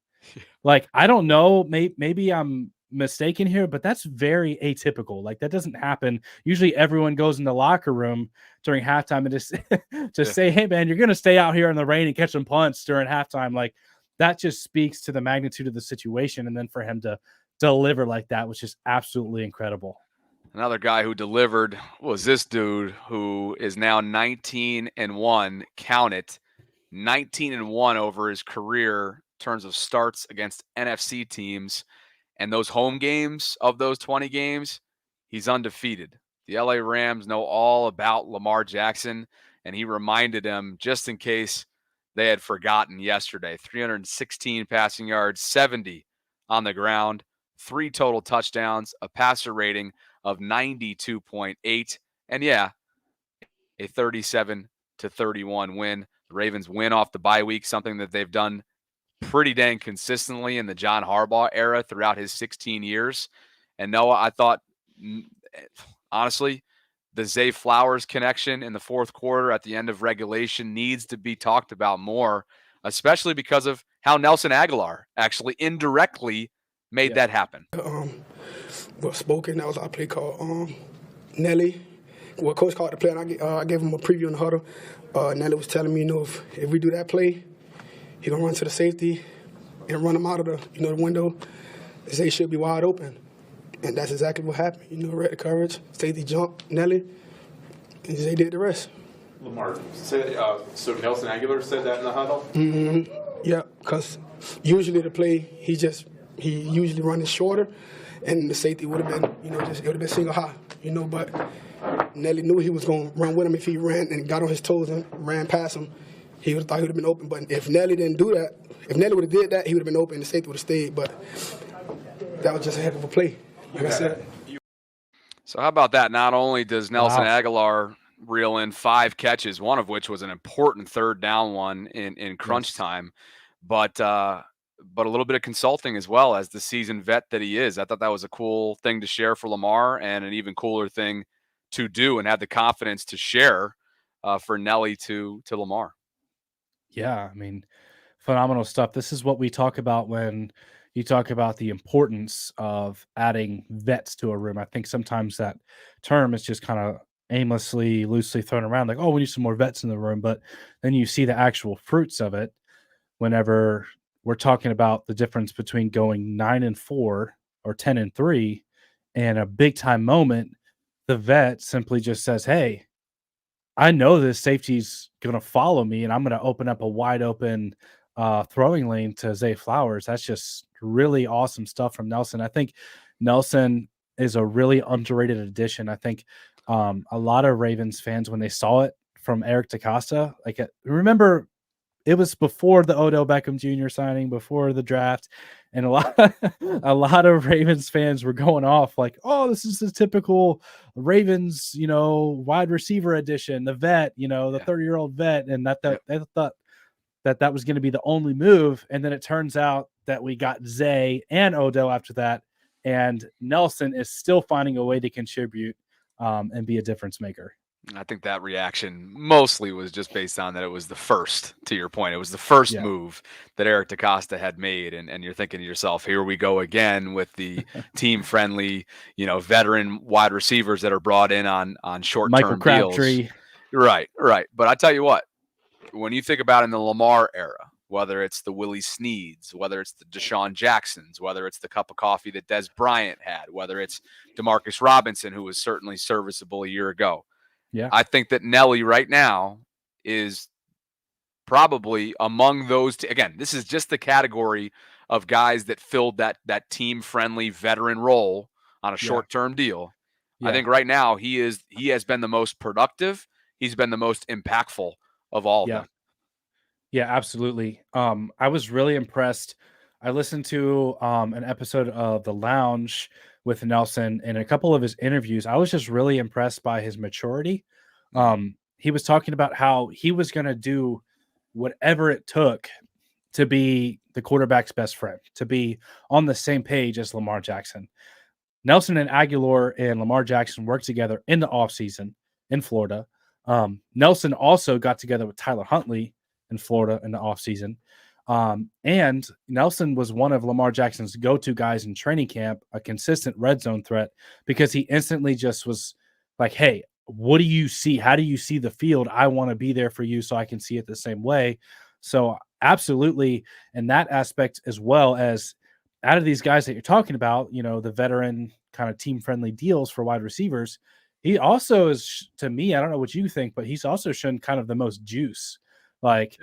Like, I don't know, maybe I'm mistaken here, but that's very atypical. Like, that doesn't happen. Usually everyone goes in the locker room during halftime and just say, hey man, you're going to stay out here in the rain and catch some punts during halftime. Like, that just speaks to the magnitude of the situation. And then for him to deliver like that was just absolutely incredible. Another guy who delivered was this dude who is now 19-1. Count it, 19-1 over his career in terms of starts against NFC teams. And those home games, of those 20 games, he's undefeated. The LA Rams know all about Lamar Jackson, and he reminded them, just in case they had forgotten yesterday, 316 passing yards, 70 on the ground, 3 total touchdowns, a passer rating of 92.8, and a 37-31 win. The Ravens win off the bye week, something that they've done pretty dang consistently in the John Harbaugh era throughout his 16 years. And Noah, I thought, honestly, the Zay Flowers connection in the fourth quarter at the end of regulation needs to be talked about more, especially because of how Nelson Aguilar actually indirectly made that happen. Well spoken, that was our play called Nelly. Well, coach called the play, and I gave him a preview in the huddle. Nelly was telling me, if we do that play, he's going to run to the safety and run him out of the window. Zay should be wide open. And that's exactly what happened. Read the coverage, safety jumped, Nelly, and Zay did the rest. Lamar said, so Nelson Aguilar said that in the huddle? Mm-hmm. Yeah, because usually the play, he usually runs shorter, and the safety would have been, it would have been single high, but Nelly knew he was going to run with him. If he ran and got on his toes and ran past him, he would have thought he would have been open. But if Nelly didn't do that, if Nelly would have did that, he would have been open and the safety would have stayed. But that was just a heck of a play, like I said. So how about that? Not only does Nelson Aguilar reel in 5 catches, one of which was an important third down one in crunch time, but a little bit of consulting as well as the seasoned vet that he is. I thought that was a cool thing to share for Lamar, and an even cooler thing to do and have the confidence to share for Nelly to Lamar. Yeah, I mean, phenomenal stuff. This is what we talk about when you talk about the importance of adding vets to a room. I think sometimes that term is just kind of aimlessly, loosely thrown around, like, oh, we need some more vets in the room. But then you see the actual fruits of it whenever we're talking about the difference between going 9-4 or 10-3 and a big time moment. The vet simply just says, hey, I know this safety's going to follow me, and I'm going to open up a wide open throwing lane to Zay Flowers. That's just really awesome stuff from Nelson. I think Nelson is a really underrated addition. I think a lot of Ravens fans, when they saw it from Eric DeCosta, remember it was before the Odell Beckham Jr. signing, before the draft, and a lot of Ravens fans were going off like, oh, this is the typical Ravens, wide receiver edition, the vet, the 30-year-old vet, and they thought that was going to be the only move. And then it turns out that we got Zay and Odell after that, and Nelson is still finding a way to contribute and be a difference maker. I think that reaction mostly was just based on that it was the first, to your point. It was the first Yeah. move that Eric DaCosta had made. And you're thinking to yourself, here we go again with the team friendly, veteran wide receivers that are brought in on short Michael term deals. Crabtree. Right. But I tell you what, when you think about in the Lamar era, whether it's the Willie Sneads, whether it's the Deshaun Jacksons, whether it's the cup of coffee that Des Bryant had, whether it's Demarcus Robinson, who was certainly serviceable a year ago. Yeah. I think that Nelly right now is probably among those. Again, this is just the category of guys that filled that team-friendly veteran role on a short-term deal. I think right now he has been the most productive. He's been the most impactful of all of them. Yeah, absolutely. I was really impressed. I listened to an episode of The Lounge with Nelson and a couple of his interviews. I was just really impressed by his maturity. He was talking about how he was going to do whatever it took to be the quarterback's best friend, to be on the same page as Lamar Jackson. Nelson and Aguilar and Lamar Jackson worked together in the offseason in Florida. Nelson also got together with Tyler Huntley in Florida in the offseason. And Nelson was one of Lamar Jackson's go-to guys in training camp, a consistent red zone threat, because he instantly just was like, hey, what do you see? How do you see the field? I want to be there for you so I can see it the same way. So absolutely, in that aspect, as well as out of these guys that you're talking about, the veteran kind of team-friendly deals for wide receivers, he also is, to me, I don't know what you think, but he's also shown kind of the most juice. Like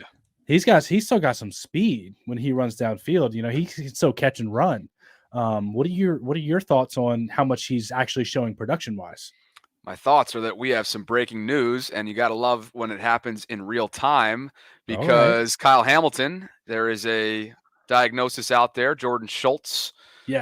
he's still got some speed when he runs downfield. He can still catch and run. What are your thoughts on how much he's actually showing production-wise? My thoughts are that we have some breaking news, and you got to love when it happens in real time because Kyle Hamilton, there is a diagnosis out there. Jordan Schultz,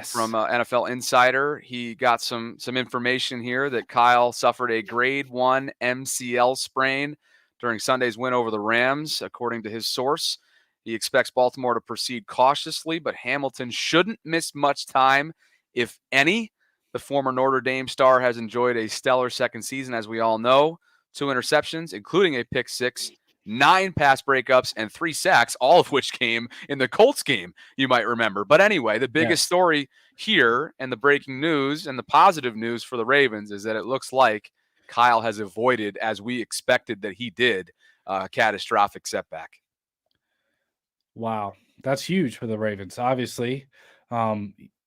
from NFL Insider, he got some information here that Kyle suffered a grade 1 MCL sprain during Sunday's win over the Rams, according to his source. He expects Baltimore to proceed cautiously, but Hamilton shouldn't miss much time, if any. The former Notre Dame star has enjoyed a stellar second season, as we all know. 2 interceptions, including a pick 6, 9 pass breakups, and 3 sacks, all of which came in the Colts game, you might remember. But anyway, the biggest story here and the breaking news and the positive news for the Ravens is that it looks like Kyle has avoided, as we expected that he did, a catastrophic setback. Wow, that's huge for the Ravens, obviously.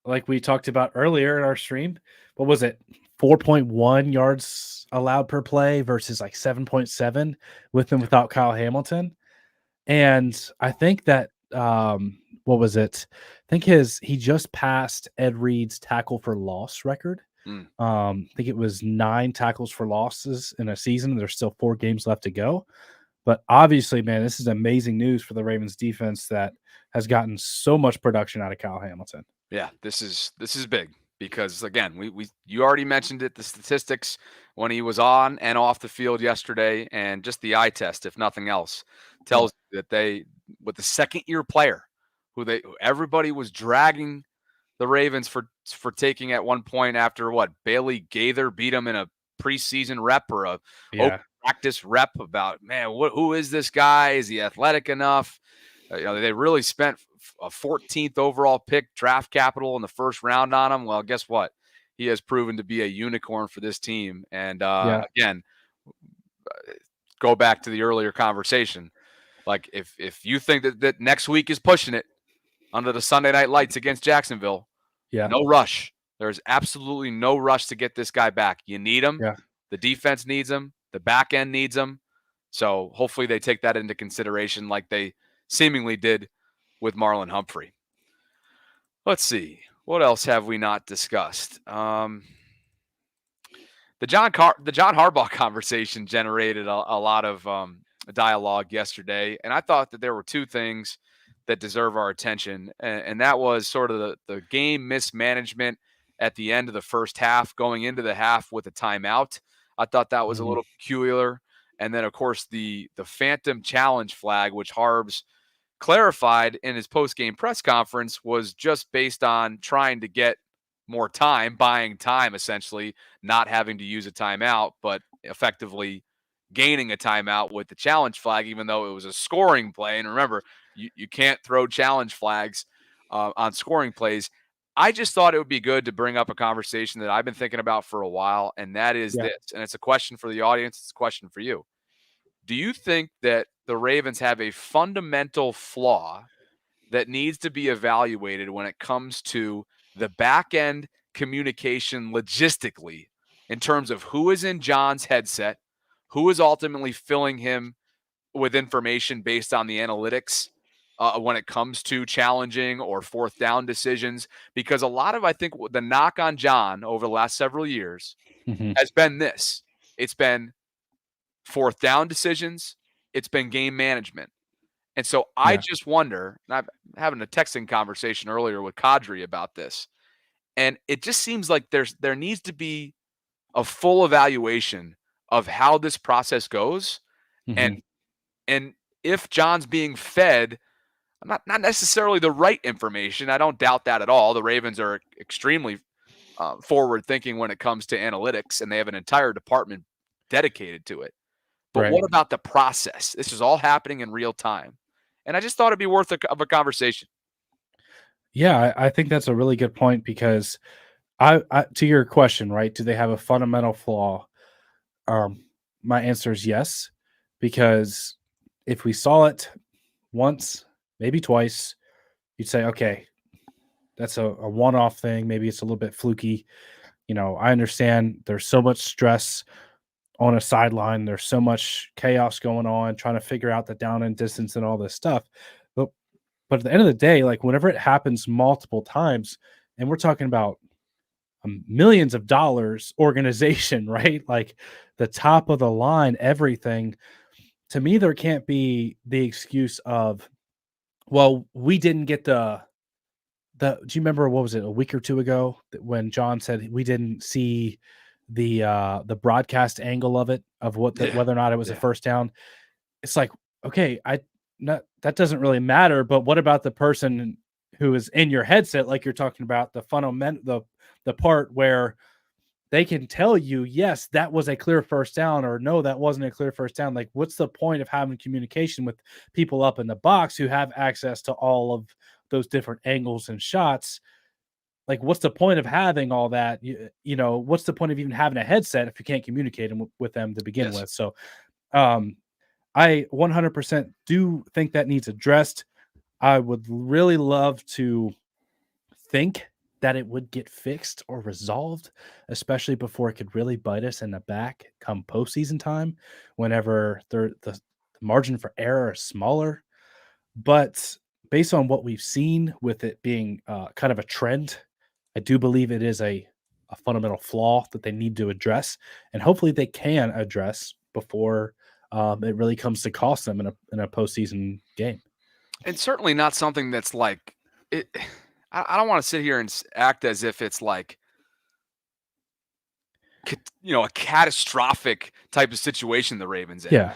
Like we talked about earlier in our stream, what was it? 4.1 yards allowed per play versus like 7.7 with and without Kyle Hamilton. And I think that, what was it? I think he just passed Ed Reed's tackle for loss record. I think it was 9 tackles for losses in a season. There's still 4 games left to go. But obviously, man, this is amazing news for the Ravens defense that has gotten so much production out of Kyle Hamilton. Yeah, this is big because, again, you already mentioned it, the statistics when he was on and off the field yesterday, and just the eye test, if nothing else, tells you that with the second-year player who everybody was dragging the Ravens for taking at one point after Bailey Gaither beat him in a preseason rep or a practice rep about, man, who is this guy? Is he athletic enough? They really spent a 14th overall pick draft capital in the first round on him. Well, guess what? He has proven to be a unicorn for this team. And again, go back to the earlier conversation. Like if you think that next week is pushing it under the Sunday night lights against Jacksonville, no rush. There's absolutely no rush to get this guy back. You need him. Yeah. The defense needs him. The back end needs him. So hopefully they take that into consideration like they seemingly did with Marlon Humphrey. Let's see. What else have we not discussed? The John Harbaugh conversation generated a lot of dialogue yesterday, and I thought that there were 2 things that deserve our attention, and that was sort of the game mismanagement at the end of the first half, going into the half with a timeout. I thought that was a little peculiar. And then, of course, the phantom challenge flag, which Harbs clarified in his post-game press conference, was just based on trying to get more time, buying time, essentially, not having to use a timeout, but effectively gaining a timeout with the challenge flag, even though it was a scoring play. And remember, you can't throw challenge flags on scoring plays. I just thought it would be good to bring up a conversation that I've been thinking about for a while, and that is this. And it's a question for the audience. It's a question for you. Do you think that the Ravens have a fundamental flaw that needs to be evaluated when it comes to the back end communication logistically in terms of who is in John's headset, who is ultimately filling him with information based on the analytics when it comes to challenging or fourth down decisions? Because a lot of, I think, the knock on John over the last several years has been this. It's been fourth down decisions. It's been game management. And so I just wonder, and I'm having a texting conversation earlier with Kadri about this, and it just seems like there needs to be a full evaluation of how this process goes. And if John's being fed not necessarily the right information, I don't doubt that at all. The Ravens are extremely forward thinking when it comes to analytics, and they have an entire department dedicated to it. But what about the process? This is all happening in real time. And I just thought it'd be worth of a conversation. Yeah, I think that's a really good point because I to your question, right? Do they have a fundamental flaw? My answer is yes, because if we saw it once, maybe twice, you'd say, okay, that's a one-off thing. Maybe it's a little bit fluky. I understand there's so much stress on a sideline. There's so much chaos going on, trying to figure out the down and distance and all this stuff. But at the end of the day, like whenever it happens multiple times, and we're talking about millions of dollars organization, right? Like the top of the line, everything. To me, there can't be the excuse of, well, we didn't get do you remember, what was it, a week or two ago when John said we didn't see the broadcast angle of it, of whether or not it was a first down? It's like, okay, that doesn't really matter, but what about the person who is in your headset, like you're talking about, the part where they can tell you, yes, that was a clear first down, or no, that wasn't a clear first down. Like, what's the point of having communication with people up in the box who have access to all of those different angles and shots? Like, what's the point of having all that? What's the point of even having a headset if you can't communicate with them to begin with? So, I 100% do think that needs addressed. I would really love to think that it would get fixed or resolved, especially before it could really bite us in the back come postseason time, whenever the margin for error is smaller. But based on what we've seen with it being kind of a trend, I do believe it is a fundamental flaw that they need to address, and hopefully they can address before it really comes to cost them in a postseason game. And certainly not something that's like it. I don't want to sit here and act as if it's like, a catastrophic type of situation the Ravens in. Yeah.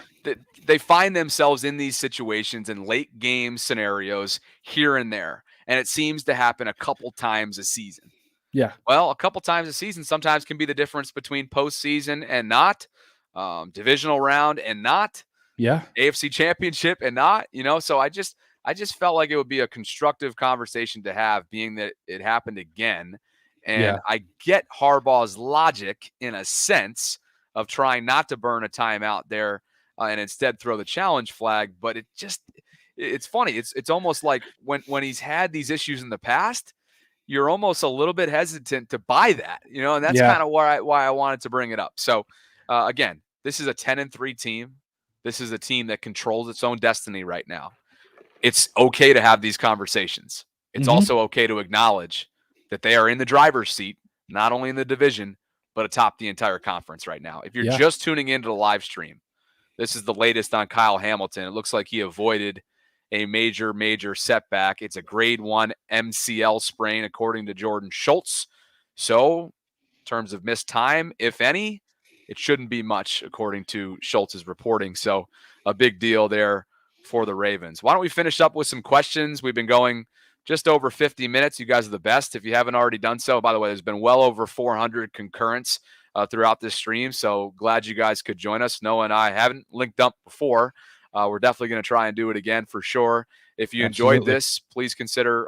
They find themselves in these situations in late game scenarios here and there, and it seems to happen a couple times a season. Yeah. Well, a couple times a season sometimes can be the difference between postseason and not, divisional round and not, AFC Championship and not. So I just felt like it would be a constructive conversation to have, being that it happened again. And I get Harbaugh's logic in a sense of trying not to burn a timeout there and instead throw the challenge flag. But it's funny. It's almost like when he's had these issues in the past, you're almost a little bit hesitant to buy that, and that's kind of why I wanted to bring it up. So again, this is a 10-3 team. This is a team that controls its own destiny right now. It's okay to have these conversations. It's also okay to acknowledge that they are in the driver's seat, not only in the division, but atop the entire conference right now. If you're just tuning into the live stream, this is the latest on Kyle Hamilton. It looks like he avoided a major setback. It's a grade 1 MCL sprain, according to Jordan Schultz. So, in terms of missed time, if any, it shouldn't be much, according to Schultz's reporting. So, a big deal there for the Ravens. Why don't we finish up with some questions? We've been going just over 50 minutes. You guys are the best. If you haven't already done so, by the way, there's been well over 400 concurrents throughout this stream. So glad you guys could join us. Noah and I haven't linked up before. We're definitely going to try and do it again for sure. If you enjoyed this, please consider,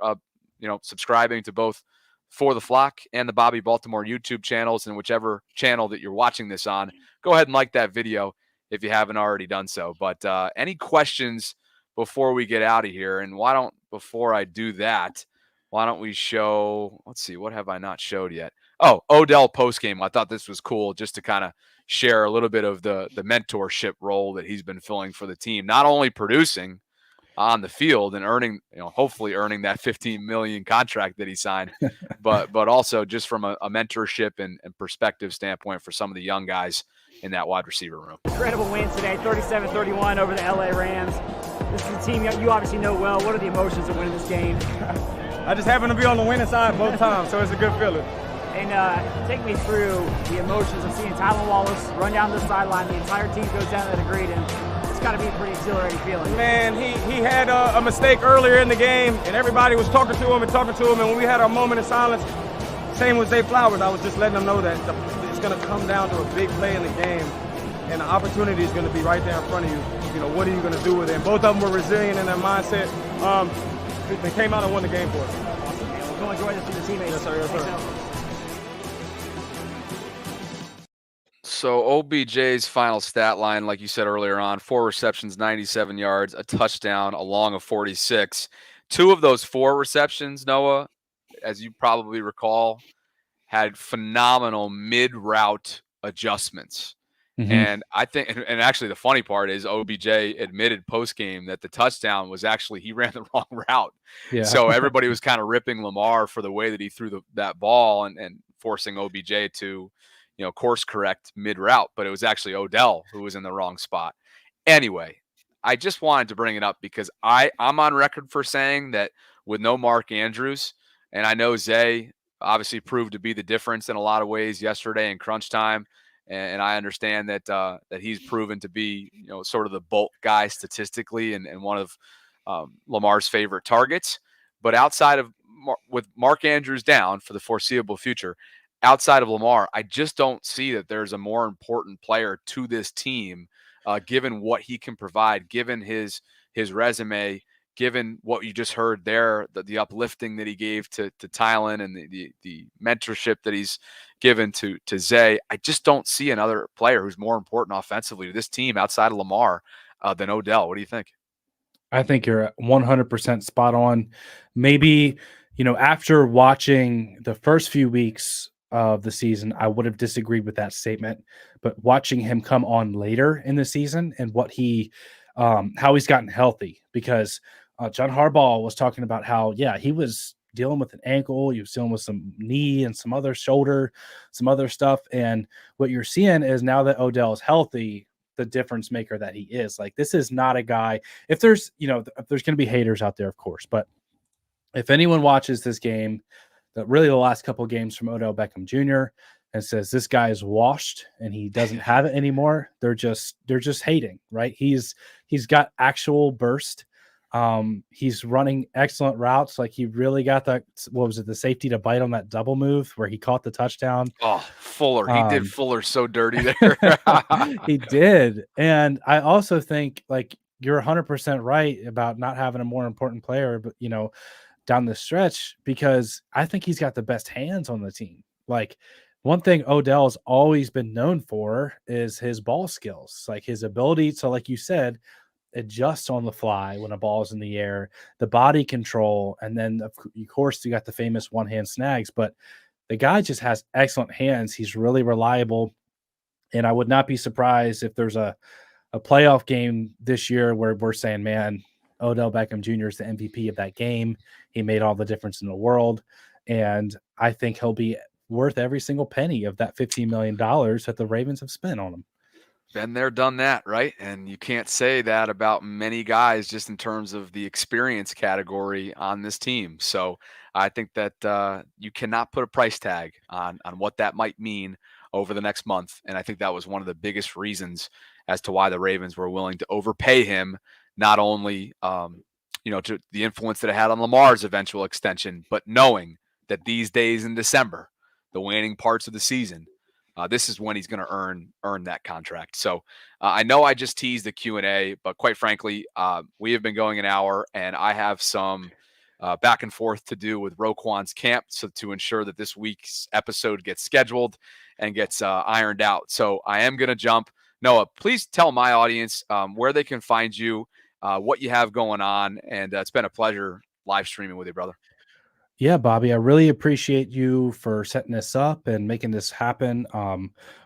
subscribing to both For the Flock and the Bobby Baltimore YouTube channels, and whichever channel that you're watching this on, go ahead and like that video if you haven't already done so. But any questions before we get out of here? And before I do that, why don't we show, let's see, what have I not showed yet? Oh, Odell postgame. I thought this was cool just to kind of share a little bit of the mentorship role that he's been filling for the team, not only producing on the field and earning, hopefully earning that $15 million contract that he signed, but also just from a mentorship and perspective standpoint for some of the young guys in that wide receiver room. Incredible win today, 37-31 over the LA Rams. This is a team you obviously know well. What are the emotions of winning this game? I just happen to be on the winning side both times, so it's a good feeling. And take me through the emotions of seeing Tylan Wallace run down the sideline. The entire team goes down to the green, and it's got to be a pretty exhilarating feeling. Man, he had a mistake earlier in the game, and everybody was talking to him, and when we had our moment of silence, same with Zay Flowers, I was just letting them know that it's going to come down to a big play in the game, and the opportunity is going to be right there in front of you. What are you going to do with it? And both of them were resilient in their mindset. They came out and won the game for us. Awesome, man. Well, go enjoy this with your teammates. Yes, sir. Yes, sir. So OBJ's final stat line, like you said earlier on, 4 receptions, 97 yards, a touchdown, along of 46. 2 of those 4 receptions, Noah, as you probably recall, had phenomenal mid-route adjustments. Mm-hmm. And I think, and actually the funny part is OBJ admitted post-game that the touchdown was actually, he ran the wrong route. Yeah. So everybody was kind of ripping Lamar for the way that he threw that ball and forcing OBJ to, course correct mid route, but it was actually Odell who was in the wrong spot. Anyway, I just wanted to bring it up because I'm on record for saying that with no Mark Andrews, and I know Zay obviously proved to be the difference in a lot of ways yesterday in crunch time. And I understand that he's proven to be, sort of the bulk guy statistically and one of Lamar's favorite targets. But outside of with Mark Andrews down for the foreseeable future, outside of Lamar, I just don't see that there's a more important player to this team, given what he can provide, given his resume, given what you just heard there, the uplifting that he gave to Tylan and the mentorship that he's given to Zay. I just don't see another player who's more important offensively to this team outside of Lamar than Odell. What do you think? I think you're 100% spot on. Maybe, after watching the first few weeks of the season, I would have disagreed with that statement, but watching him come on later in the season and what how he's gotten healthy, because John Harbaugh was talking about how, he was dealing with an ankle, he was dealing with some knee and some other shoulder, some other stuff. And what you're seeing is now that Odell is healthy, the difference maker that he is. Like, this is not a guy, if there's going to be haters out there, of course, but if anyone watches this game, really the last couple of games from Odell Beckham Jr. and says this guy is washed and he doesn't have it anymore, they're just hating, right? He's got actual burst. He's running excellent routes. Like, he really got that, the safety to bite on that double move where he caught the touchdown. Oh, Fuller. He did Fuller so dirty there. He did. And I also think, like, you're 100% right about not having a more important player, but, down the stretch, because I think he's got the best hands on the team. Like, one thing Odell's always been known for is his ball skills, like his ability to, like you said, adjust on the fly when a ball is in the air, the body control, and then of course you got the famous one-hand snags. But the guy just has excellent hands. He's really reliable, and I would not be surprised if there's a playoff game this year where we're saying, man, Odell Beckham Jr. is the MVP of that game. He made all the difference in the world, and I think he'll be worth every single penny of that $15 million that the Ravens have spent on him. Been there, done that, right? And you can't say that about many guys just in terms of the experience category on this team. So I think that you cannot put a price tag on what that might mean over the next month. And I think that was one of the biggest reasons as to why the Ravens were willing to overpay him, not only to the influence that it had on Lamar's eventual extension, but knowing that these days in December, the waning parts of the season, this is when he's going to earn that contract. So I know I just teased the Q&A, but quite frankly, we have been going an hour, and I have some back and forth to do with Roquan's camp, so to ensure that this week's episode gets scheduled and gets ironed out. So I am going to jump. Noah, please tell my audience where they can find you, what you have going on, and it's been a pleasure live streaming with you, brother. Yeah, Bobby, I really appreciate you for setting this up and making this happen.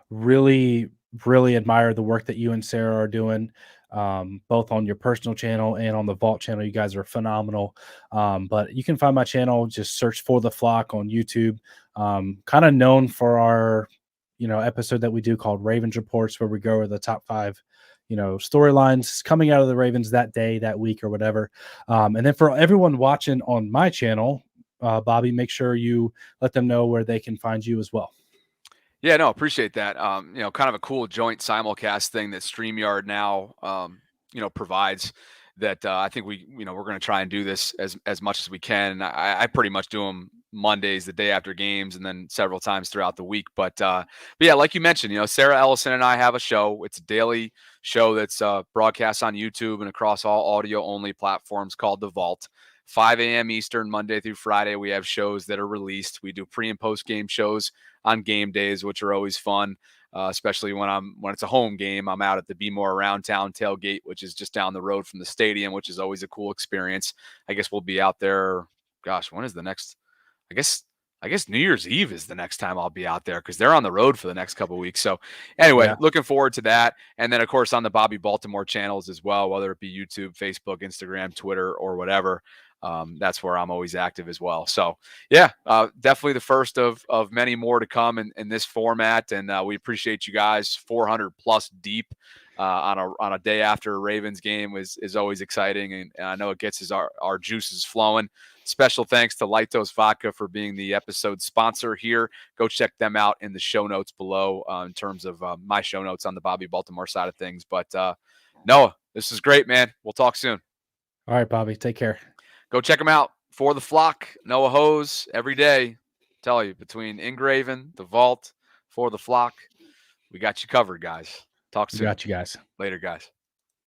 Really, really admire the work that you and Sarah are doing, both on your personal channel and on the Vault channel. You guys are phenomenal. But you can find my channel, just search For the Flock on YouTube. Kind of known for our, episode that we do called Ravens Reports, where we go over the top 5 storylines coming out of the Ravens that day, that week, or whatever. And then for everyone watching on my channel, Bobby, make sure you let them know where they can find you as well. Yeah, no, appreciate that. Kind of a cool joint simulcast thing that StreamYard now, provides that I think we're going to try and do this as much as we can. I pretty much do them Mondays, the day after games, and then several times throughout the week. But yeah, like you mentioned, Sarah Ellison and I have a show. It's a daily show that's broadcast on YouTube and across all audio only platforms called The Vault. 5 a.m. Eastern, Monday through Friday. We have shows that are released. We do pre and post game shows on game days, which are always fun, especially when it's a home game. I'm out at the Be More Around Town tailgate, which is just down the road from the stadium, which is always a cool experience. I guess we'll be out there. Gosh, when is the next? I guess New Year's Eve is the next time I'll be out there because they're on the road for the next couple of weeks. So anyway, Looking forward to that. And then, of course, on the Bobby Baltimore channels as well, whether it be YouTube, Facebook, Instagram, Twitter, or whatever. That's where I'm always active as well. So yeah, definitely the first of many more to come in this format. And we appreciate you guys. 400 plus deep on a day after a Ravens game is always exciting. And I know it gets our juices flowing. Special thanks to Lightos Vodka for being the episode sponsor here. Go check them out in the show notes below in terms of my show notes on the Bobby Baltimore side of things. But Noah, this is great, man. We'll talk soon. All right, Bobby, take care. Go check them out. For the Flock, Noah Hose, every day. Tell you, between Ingraven, the Vault, For the Flock, we got you covered, guys. Talk soon. We got you guys. Later, guys.